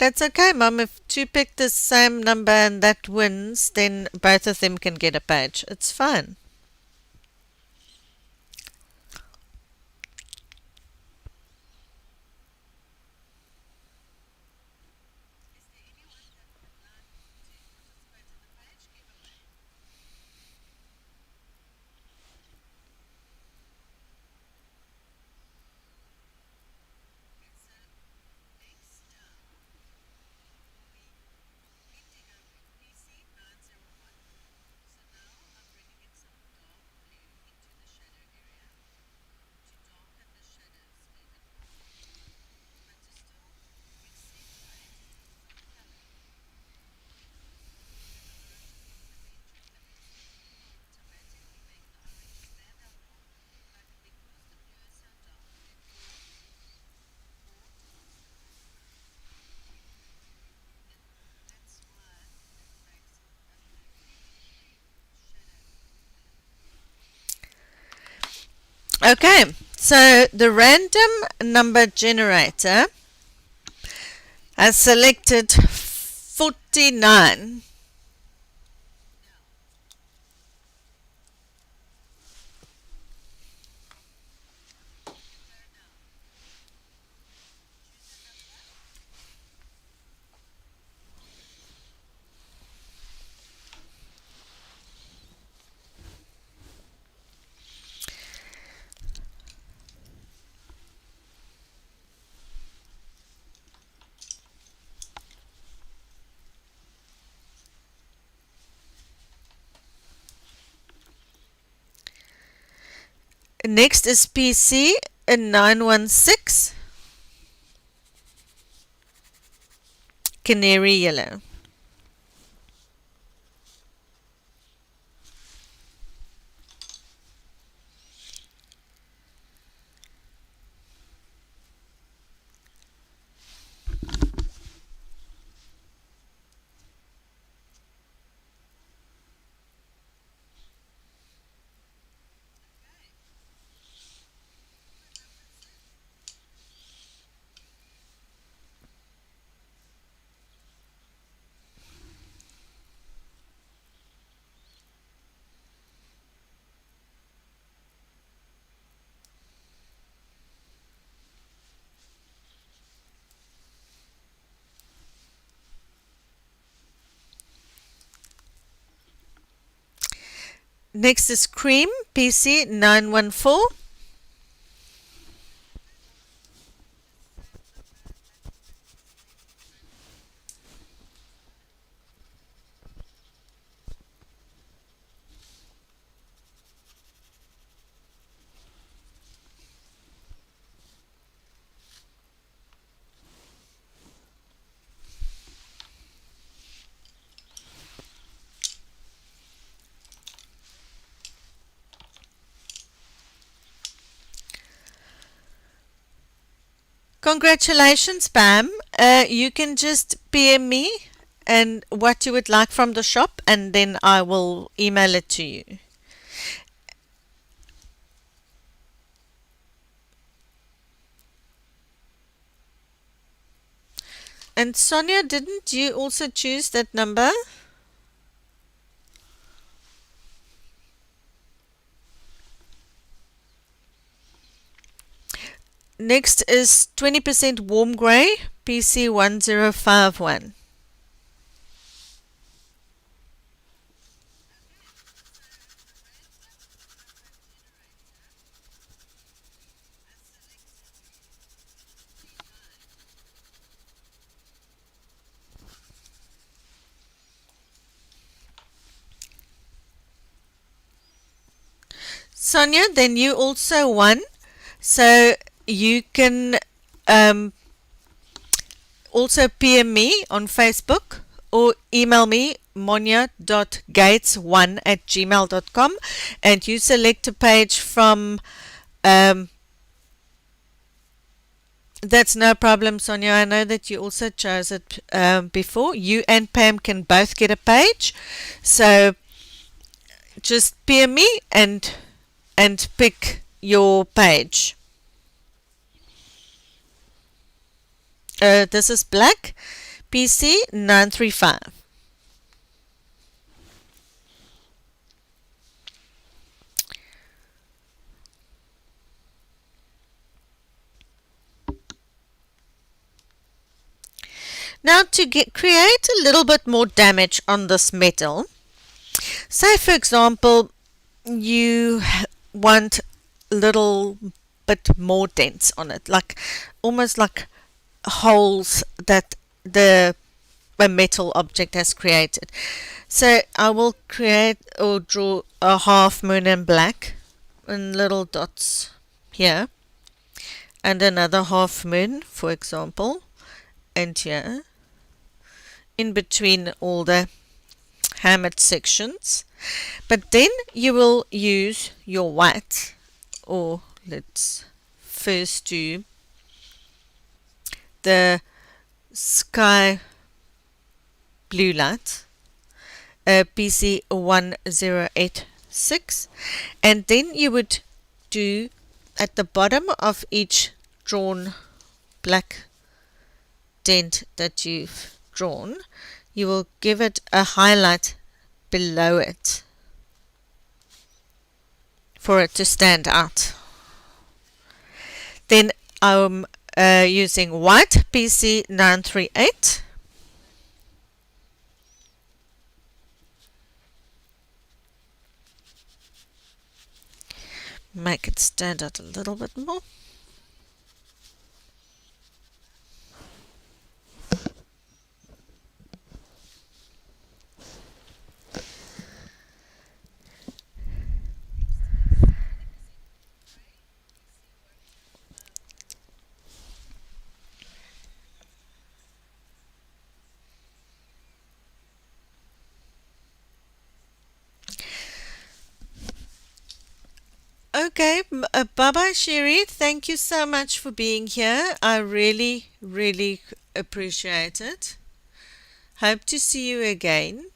That's okay, Mum. If two pick the same number and that wins, then both of them can get a page. It's fine. Okay, so the random number generator has selected 49. Next is PC946 Canary Yellow. Next is cream, PC914. Congratulations, Pam. You can just PM me and what you would like from the shop, and then I will email it to you. And Sonia, didn't you also choose that number? Next is 20% warm grey, PC1051. Sonia, then you also won. So you can also PM me on Facebook or email me monia.gates1@gmail.com, and you select a page from that's no problem, Sonia. I know that you also chose it before. You and Pam can both get a page. So just PM me and pick your page. This is black, PC935. Now to create a little bit more damage on this metal, say for example you want a little bit more dents on it, like almost like holes that the a metal object has created. So I will create or draw a half moon in black and little dots here, and another half moon, for example, and here in between all the hammered sections. But then you will use your white, or let's first do the sky blue light, PC1086, and then you would do at the bottom of each drawn black dent that you've drawn, you will give it a highlight below it for it to stand out. Then I'm using white, PC938, make it stand out a little bit more. Okay, bye-bye, Sherry. Thank you so much for being here. I really, really appreciate it. Hope to see you again.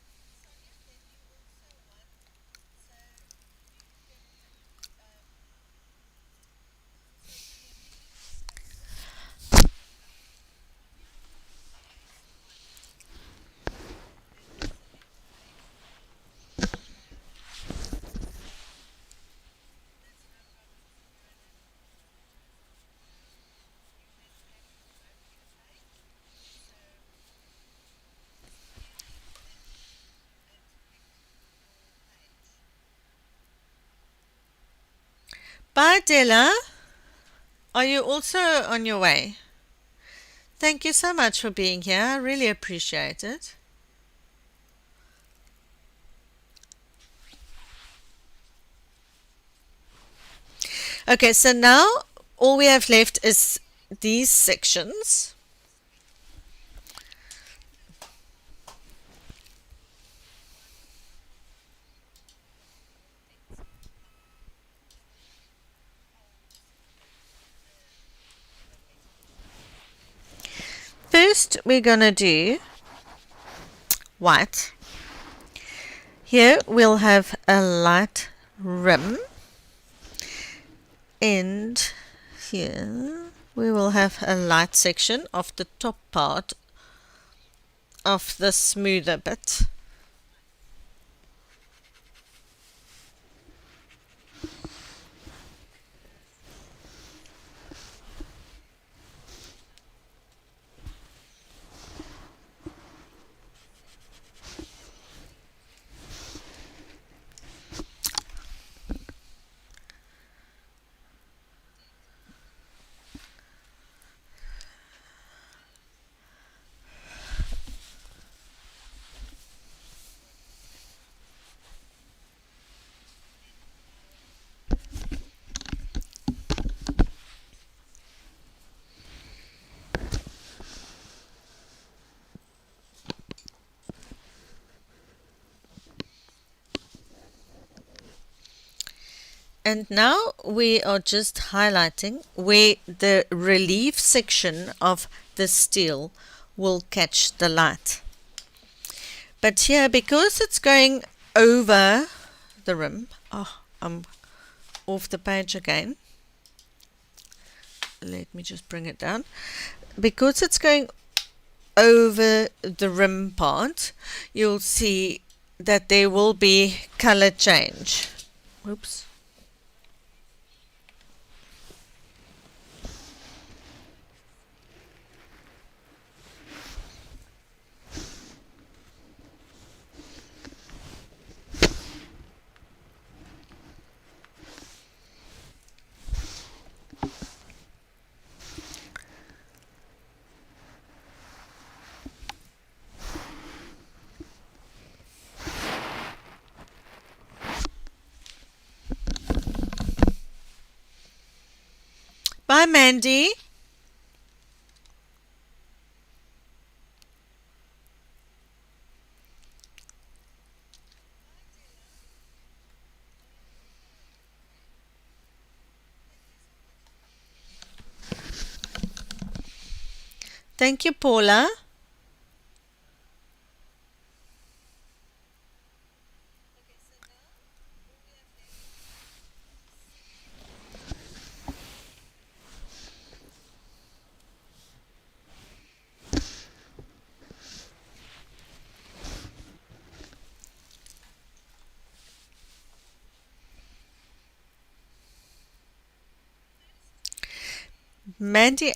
Bye, Della. Are you also on your way? Thank you so much for being here. I really appreciate it. Okay, so now all we have left is these sections. First, we're going to do white. Here we'll have a light rim, and here we will have a light section of the top part of the smoother bit. And now we are just highlighting where the relief section of the steel will catch the light. But here, because it's going over the rim, I'm off the page again. Let me just bring it down. Because it's going over the rim part, you'll see that there will be color change. Oops. Bye, Mandy. Thank you, Paula. Mandy,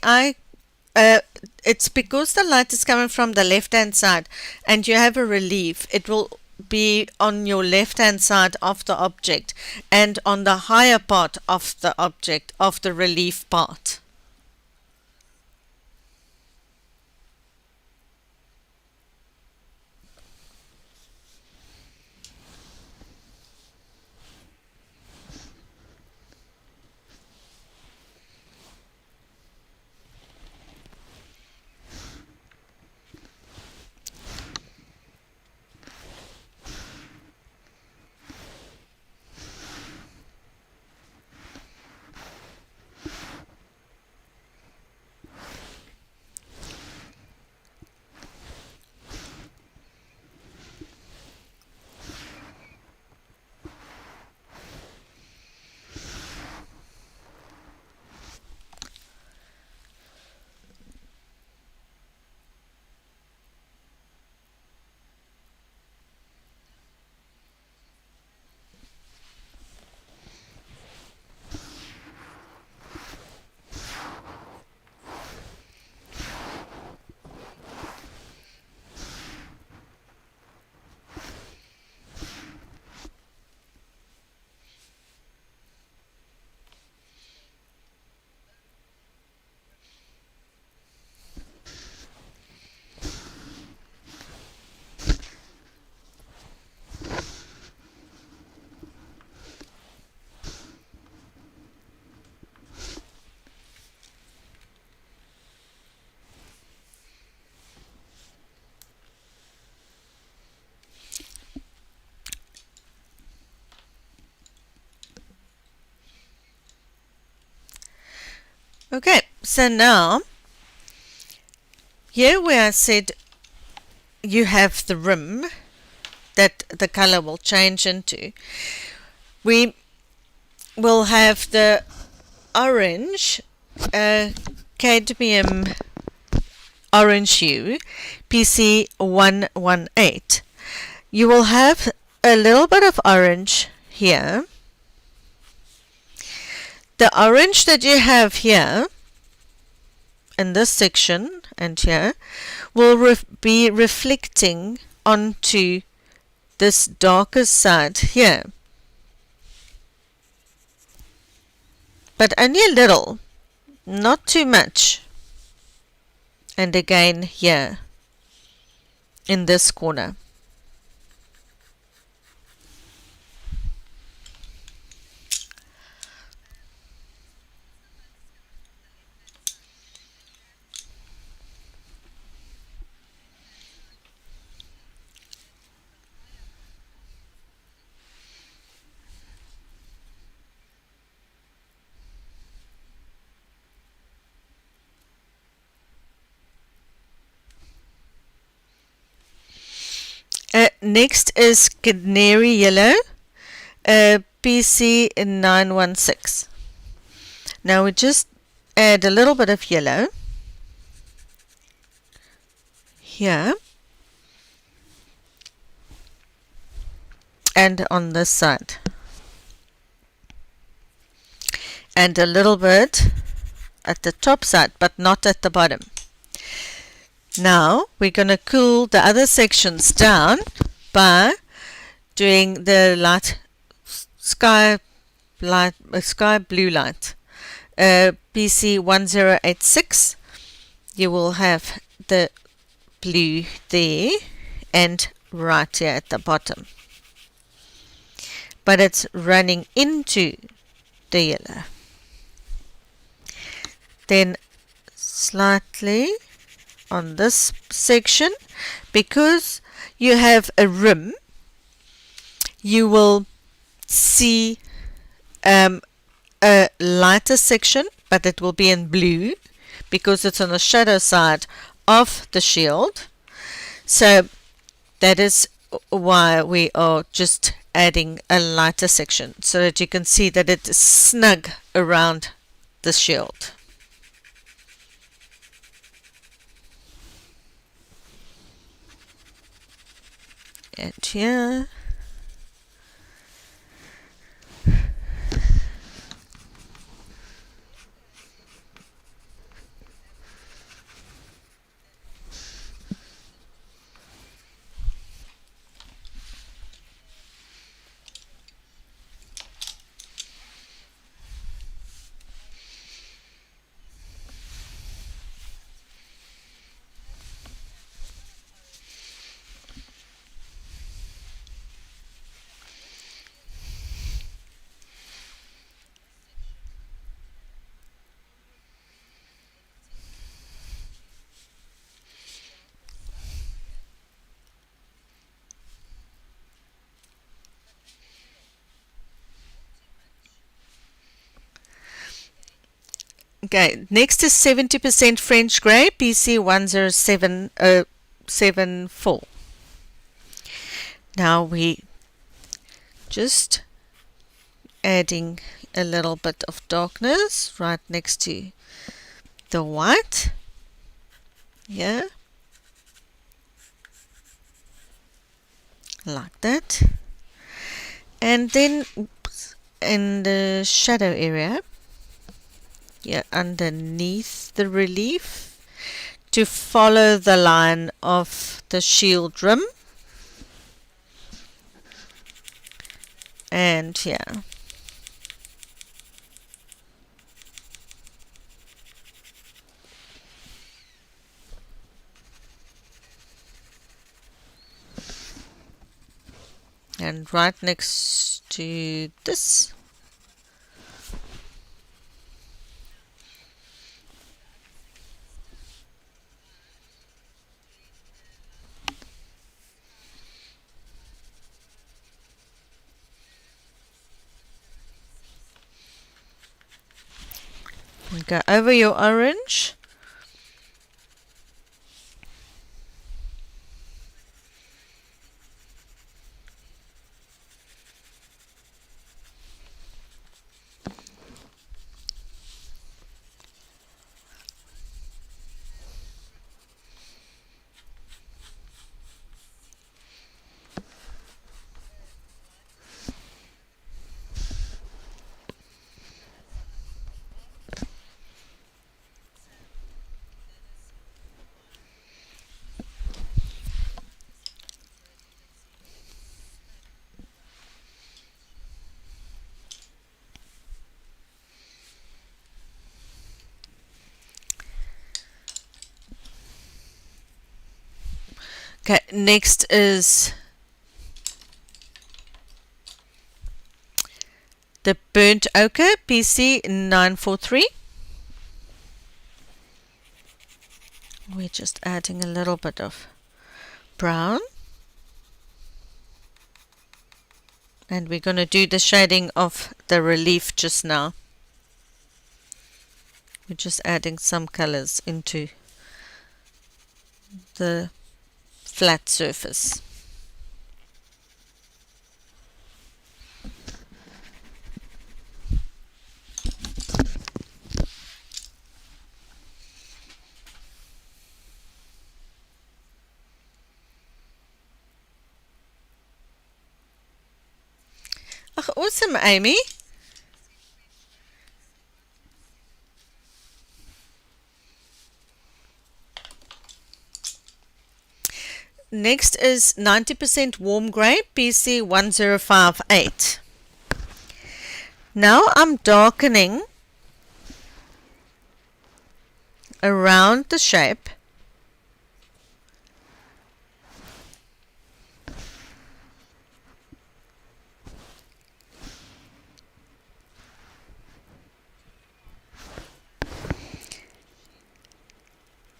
it's because the light is coming from the left-hand side and you have a relief. It will be on your left-hand side of the object and on the higher part of the object, of the relief part. Okay, so now here where I said you have the rim that the color will change into, we will have the orange cadmium orange hue, PC118. You will have a little bit of orange here. The orange that you have here in this section and here will be reflecting onto this darker side here, but only a little, not too much. And again here in this corner. Next is canary yellow, PC946. Now we just add a little bit of yellow here and on this side, and a little bit at the top side but not at the bottom. Now we're going to cool the other sections down by doing the sky blue light, PC1086. You will have the blue there and right here at the bottom, but it's running into the yellow. Then slightly on this section, because you have a rim, you will see a lighter section, but it will be in blue because it's on the shadow side of the shield. So that is why we are just adding a lighter section, so that you can see that it is snug around the shield. And here, okay, next is 70% French grey, PC1074. Now we just adding a little bit of darkness right next to the white. Yeah, like that. And then in the shadow area, yeah, underneath the relief, to follow the line of the shield rim, and here. And right next to this, Go over your orange. Okay, next is the burnt ochre PC943. We're just adding a little bit of brown. And we're going to do the shading of the relief just now. We're just adding some colors into the flat surface. Oh, awesome, Amy. Next is 90% warm grey, PC1058. Now I'm darkening around the shape.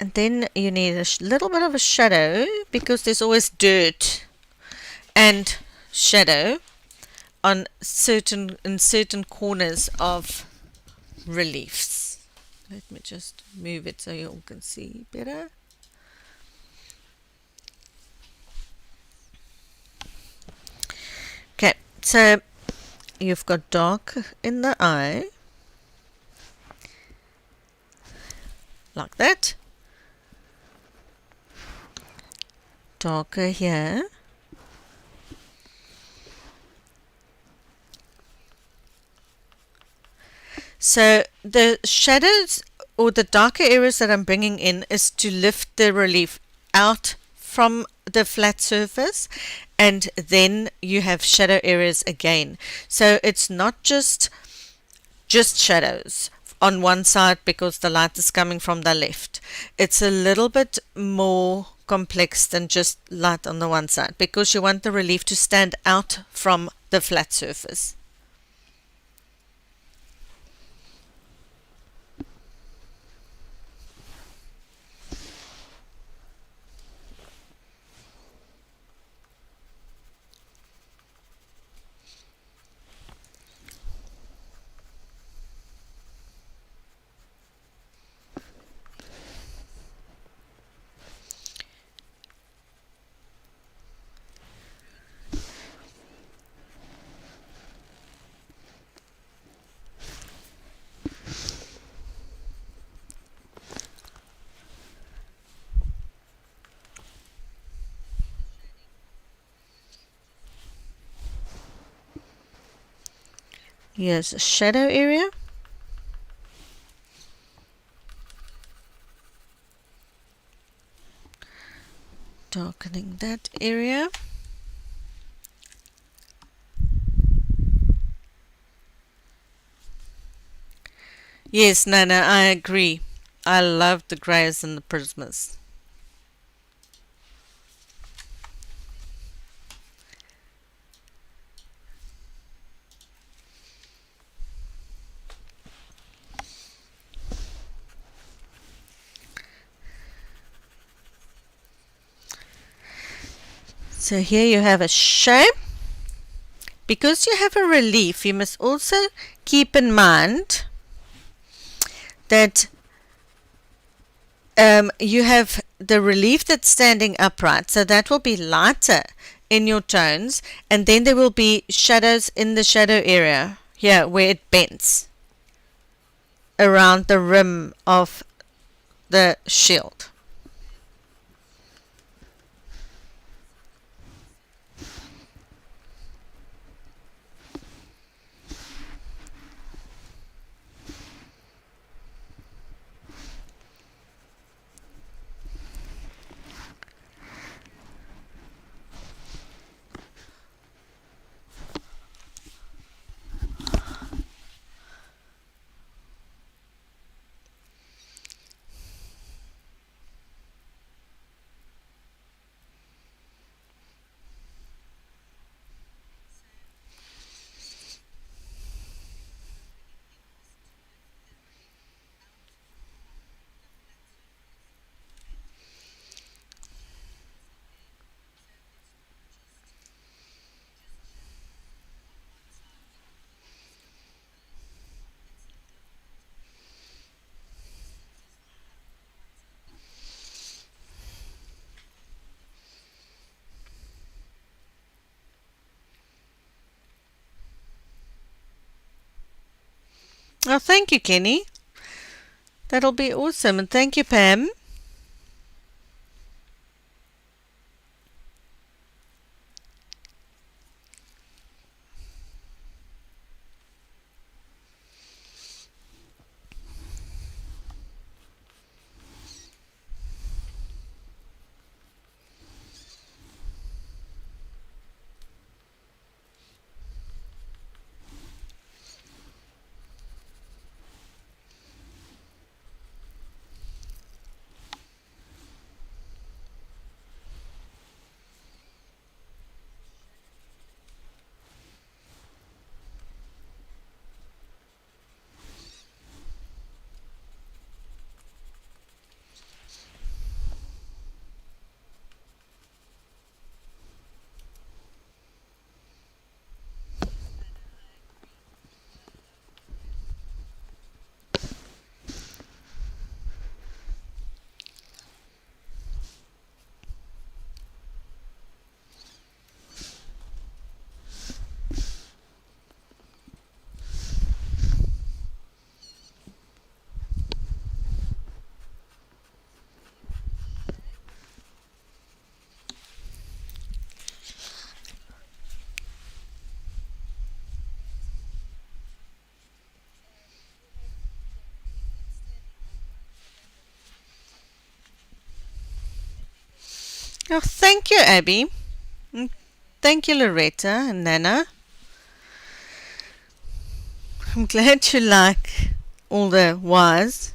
And then you need a little bit of a shadow, because there's always dirt and shadow on certain corners of reliefs. Let me just move it so you all can see better. Okay, so you've got dark in the eye, like that. Darker here. So the shadows or the darker areas that I'm bringing in is to lift the relief out from the flat surface, and then you have shadow areas again. So it's not just shadows on one side because the light is coming from the left. It's a little bit more complex than just light on the one side, because you want the relief to stand out from the flat surface. Here's a shadow area. Darkening that area. Yes, Nana, I agree. I love the greys and the prismas. So here you have a shape. Because you have a relief, you must also keep in mind that you have the relief that's standing upright, so that will be lighter in your tones, and then there will be shadows in the shadow area here where it bends around the rim of the shield. Oh, thank you, Kenny. That'll be awesome. And thank you, Pam. Oh, thank you, Abby. And thank you, Loretta and Nana. I'm glad you like all the wires.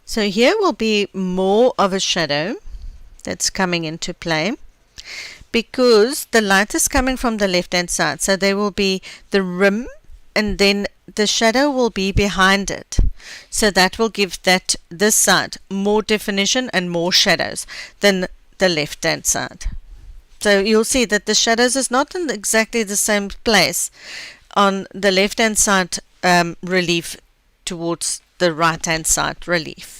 So here will be more of a shadow that's coming into play because the light is coming from the left hand side. So there will be the rim and then the shadow will be behind it. So that will give this side more definition and more shadows than the left hand side. So you'll see that the shadows is not in exactly the same place on the left hand side relief towards the right hand side relief.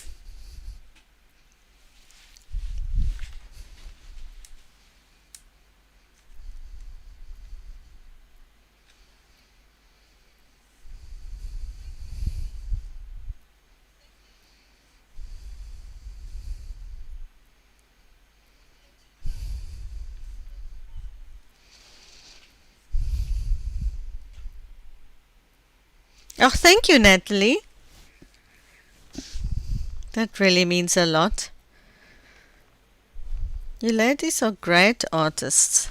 Oh, thank you, Natalie. That really means a lot. You ladies are great artists.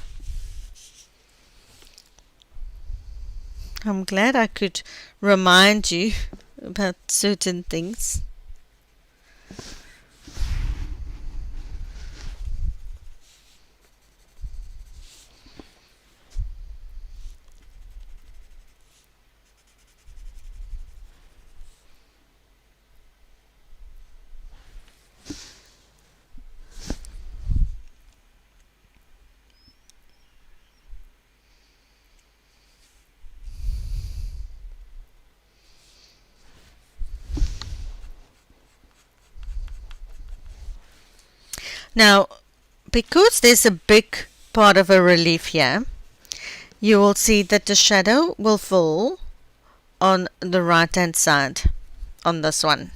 I'm glad I could remind you about certain things. Now, because there's a big part of a relief here, you will see that the shadow will fall on the right hand side on this one.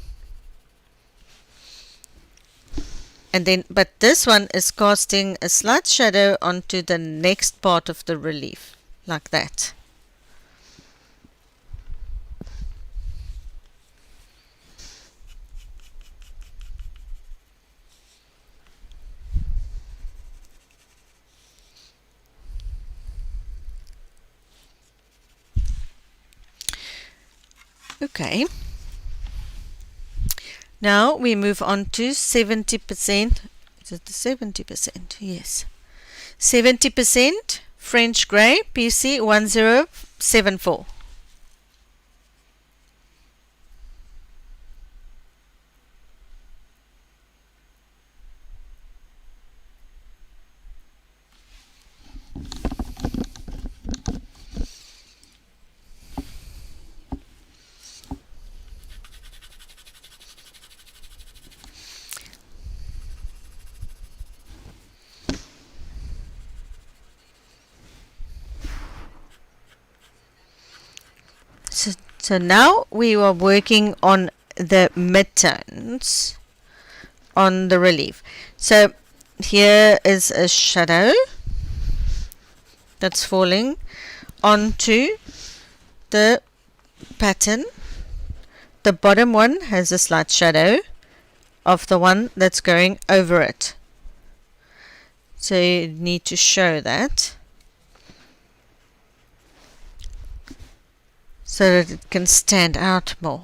And then, but this one is casting a slight shadow onto the next part of the relief, like that. Okay. Now we move on to 70%. Is it the 70%? Yes. 70% French Grey PC1074. So now we are working on the midtones on the relief. So here is a shadow that's falling onto the pattern. The bottom one has a slight shadow of the one that's going over it. So you need to show that, so that it can stand out more.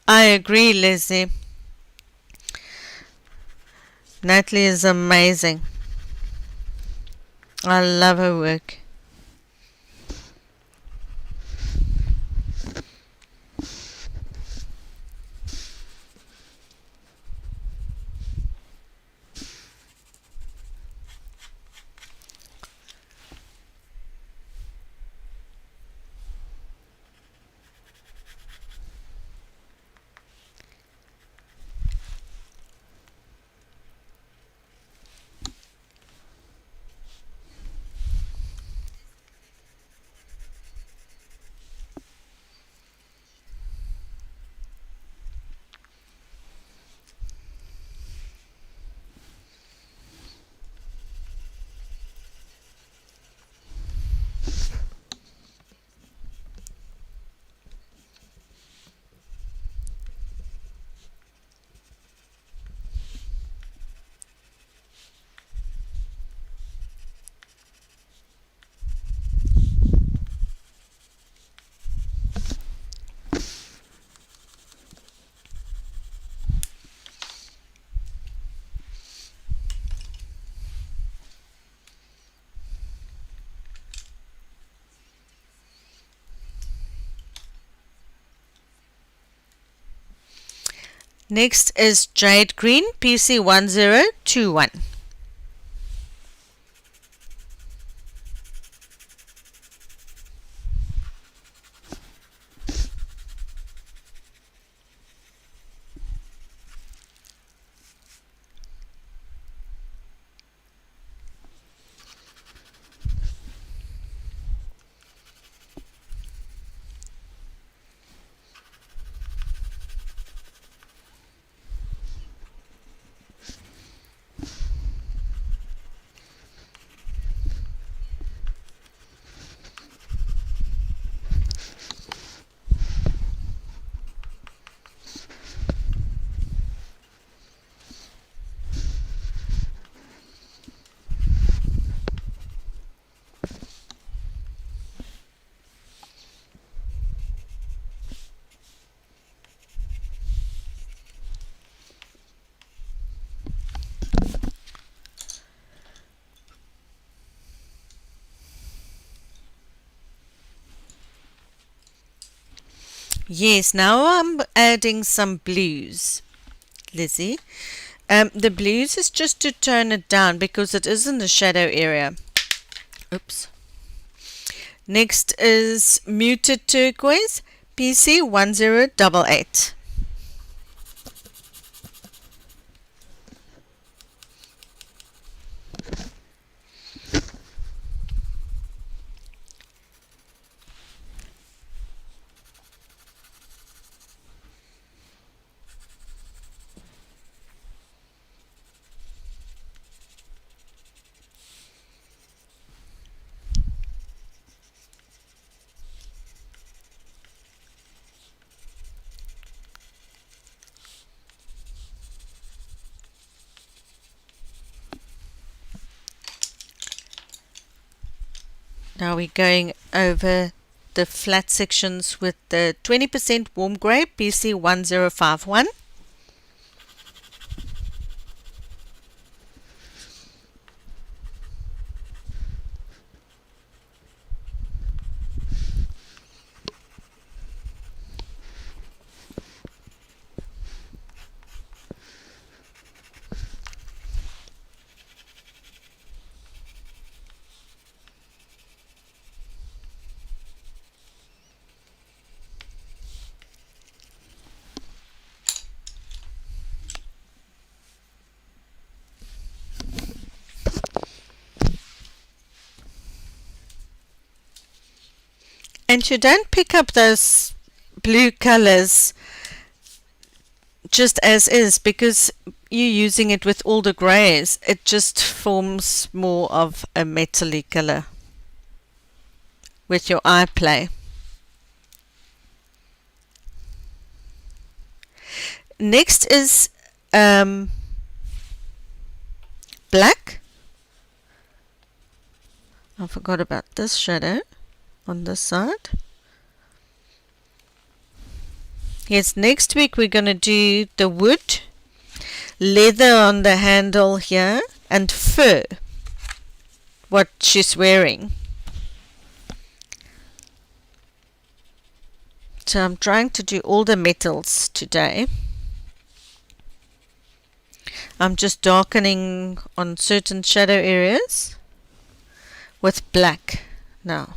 I agree, Lizzie. Natalie is amazing. I love her work. Next is Jade Green, PC1021. Yes, now I'm adding some blues, Lizzie. The blues is just to tone it down because it is in the shadow area. Oops. Next is Muted Turquoise, PC1088. Now we're going over the flat sections with the 20% warm grey, PC1051. And you don't pick up those blue colors just as is because you're using it with all the grays. It just forms more of a metally color with your eye play. Next is black. I forgot about this shadow on this side. Yes, next week we're going to do the wood, leather on the handle here, and fur, what she's wearing. So I'm trying to do all the metals today. I'm just darkening on certain shadow areas with black now.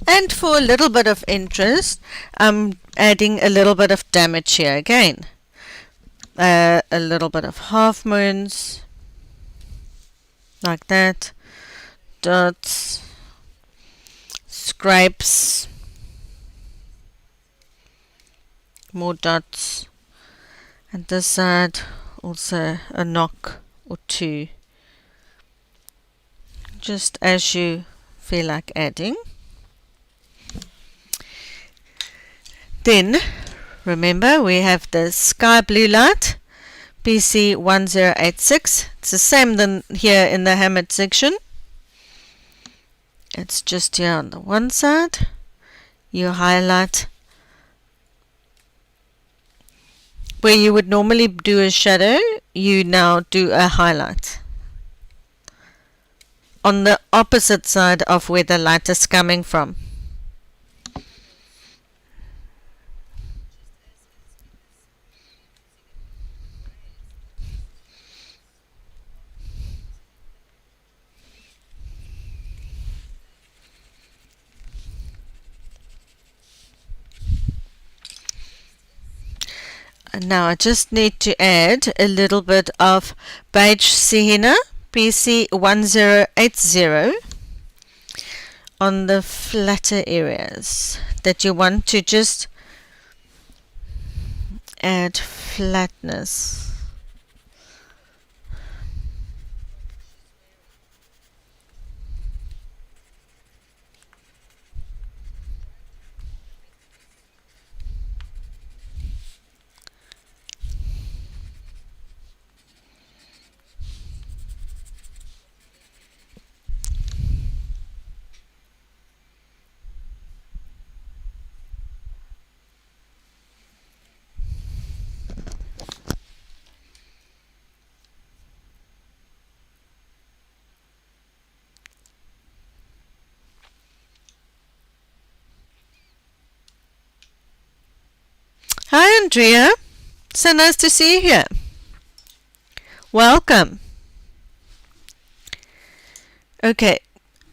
And for a little bit of interest, I'm adding a little bit of damage here again. a little bit of half moons, like that, dots, scrapes, more dots, and this side also a knock or two, just as you feel like adding. Then remember we have the sky blue light, PC1086. It's the same than here in the hammered section. It's just here on the one side. You highlight where you would normally do a shadow, you now do a highlight on the opposite side of where the light is coming from. And now I just need to add a little bit of beige sienna, PC1080, on the flatter areas that you want to just add flatness. Hi Andrea, so nice to see you here. Welcome. Okay,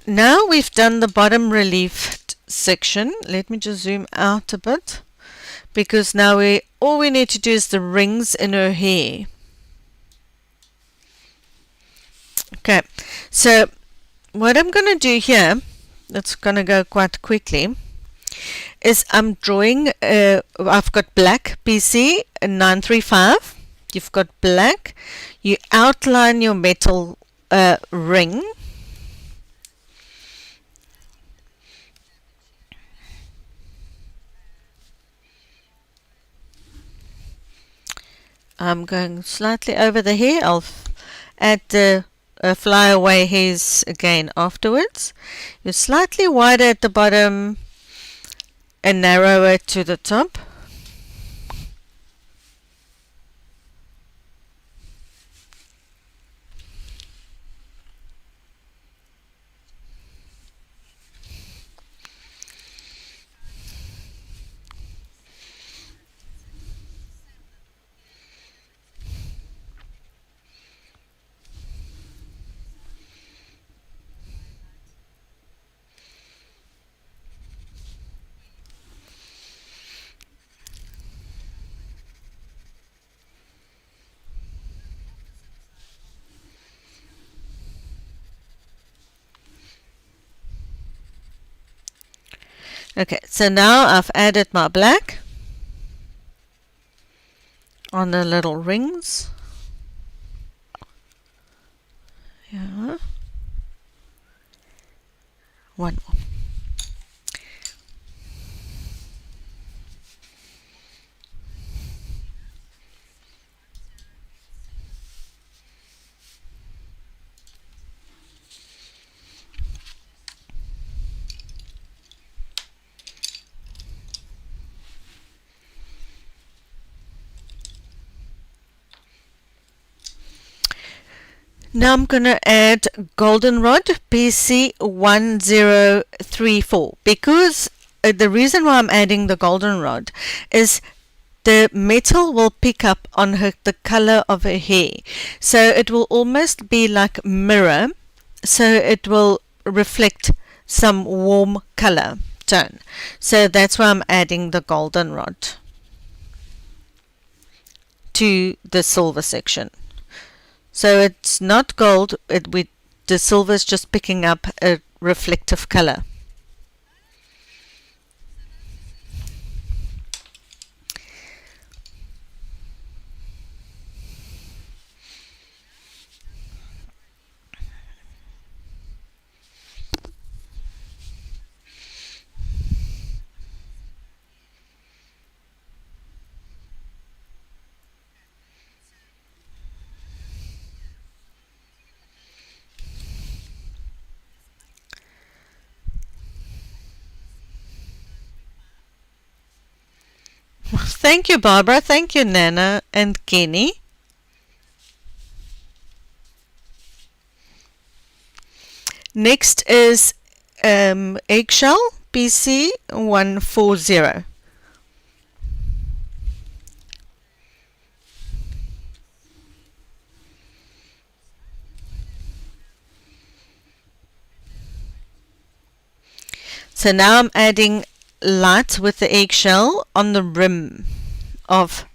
now we've done the bottom relief section. Let me just zoom out a bit, because now all we need to do is the rings in her hair. Okay, so what I'm going to do here, that's going to go quite quickly, is I'm drawing, I've got black, PC935, you've got black, you outline your metal ring, I'm going slightly over the hair, I'll add the flyaway hairs again afterwards. You're slightly wider at the bottom and narrower to the top. Okay, so now I've added my black on the little rings. Yeah. One more. Now I'm going to add goldenrod PC1034, because the reason why I'm adding the goldenrod is the metal will pick up on the color of her hair, so it will almost be like mirror, so it will reflect some warm color tone. So that's why I'm adding the goldenrod. to the silver section. So it's not gold, the silver is just picking up a reflective color. Thank you, Barbara. Thank you, Nana and Kenny. Next is eggshell PC140. So now I'm adding light with the eggshell on the rim of,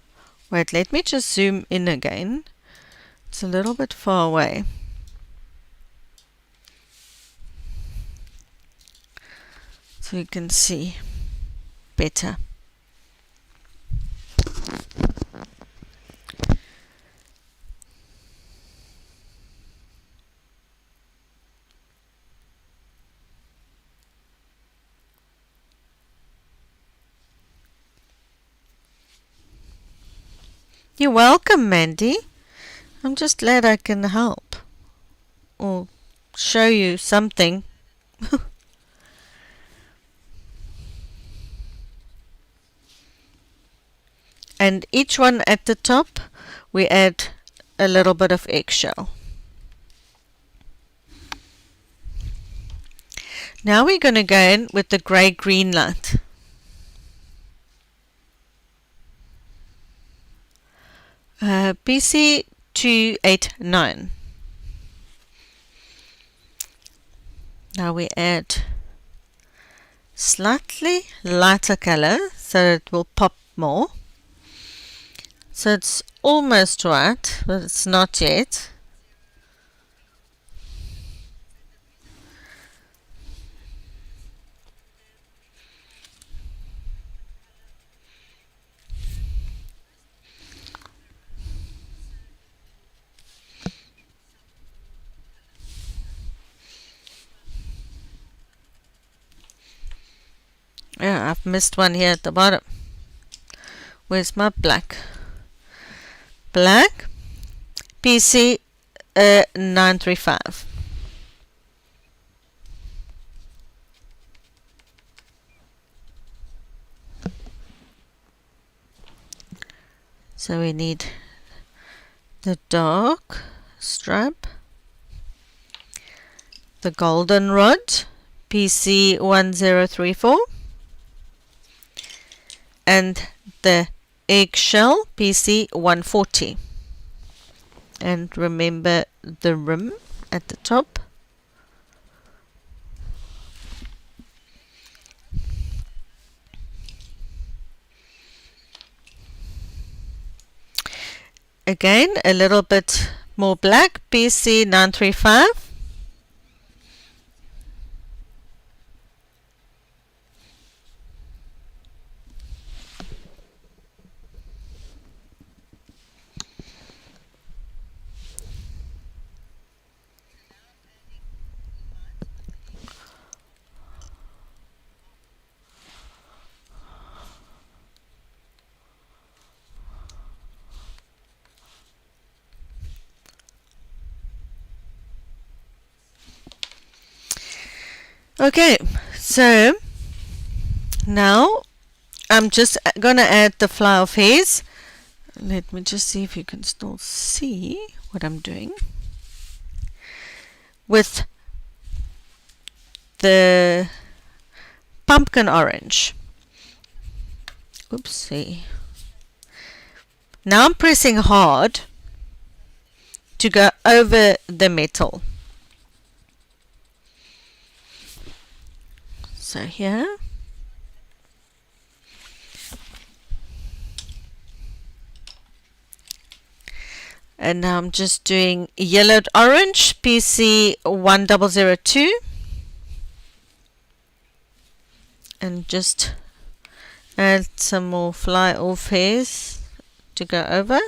wait, let me just zoom in again. It's a little bit far away. So you can see better. You're welcome, Mandy. I'm just glad I can help or show you something. And each one at the top we add a little bit of eggshell. Now we're going to go in with the grey green light. PC289. Now we add slightly lighter color so it will pop more. So it's almost white, but it's not yet. Yeah, I've missed one here at the bottom. Where's my black? Black PC 935. So we need the dark stripe, the golden rod PC 1034, and the eggshell PC 140. And remember the rim at the top. Again, a little bit more black, PC 935. Okay, so now I'm just gonna add the flower of hairs. Let me just see if you can still see what I'm doing with the pumpkin orange. Oopsie. Now I'm pressing hard to go over the metal. So here, And now I'm just doing yellowed orange, PC1002, and just add some more fly off hairs to go over.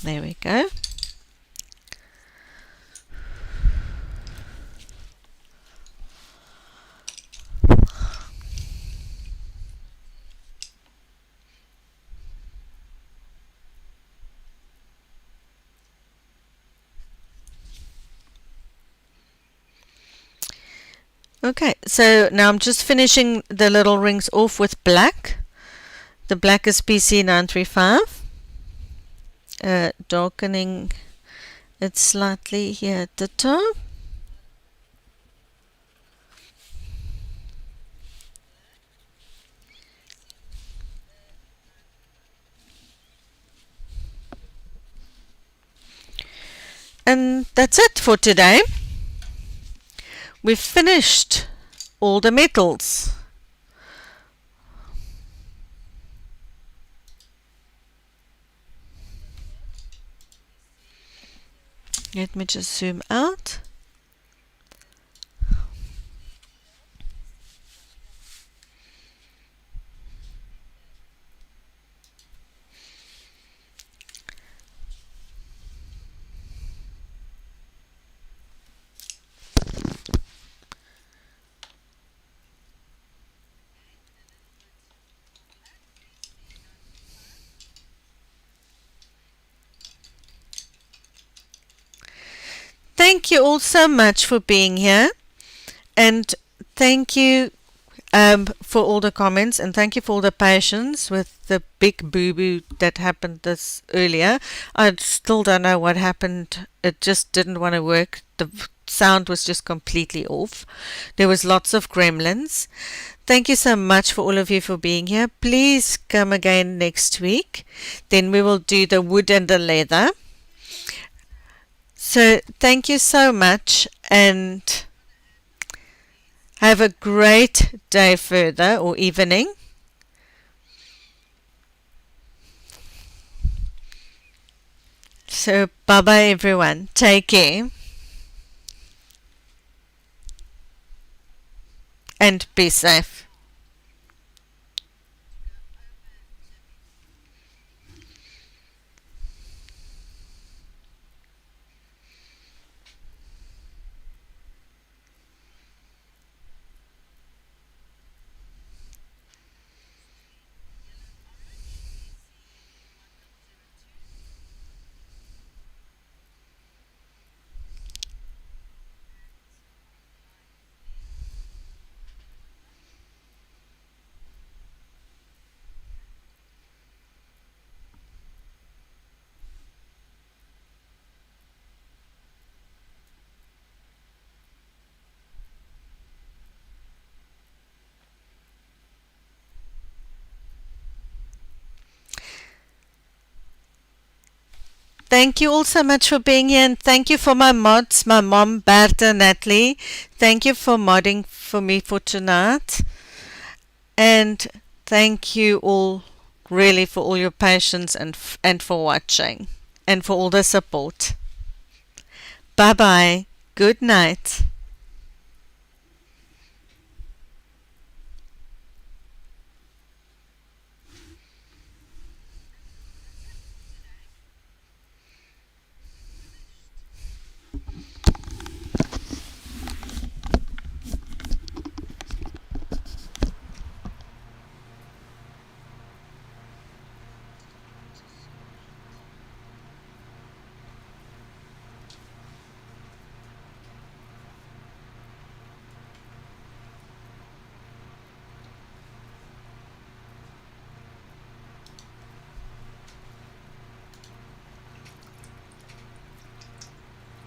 There we go. Okay, so now I'm just finishing the little rings off with black. The black is PC935. Darkening it slightly here at the top. And that's it for today. We've finished all the metals. Let me just zoom out. Thank you all so much for being here, and thank you for all the comments, and thank you for all the patience with the big boo-boo that happened this earlier. I still don't know what happened. It just didn't want to work. The sound was just completely off. There was lots of gremlins. Thank you so much for all of you for being here. Please come again next week. Then we will do the wood and the leather. So thank you so much, and have a great day further, or evening. So bye bye everyone. Take care. And be safe. Thank you all so much for being here, and thank you for my mods, my mom, Bertha, Natalie. Thank you for modding for me for tonight. And thank you all really for all your patience and for watching and for all the support. Bye bye. Good night.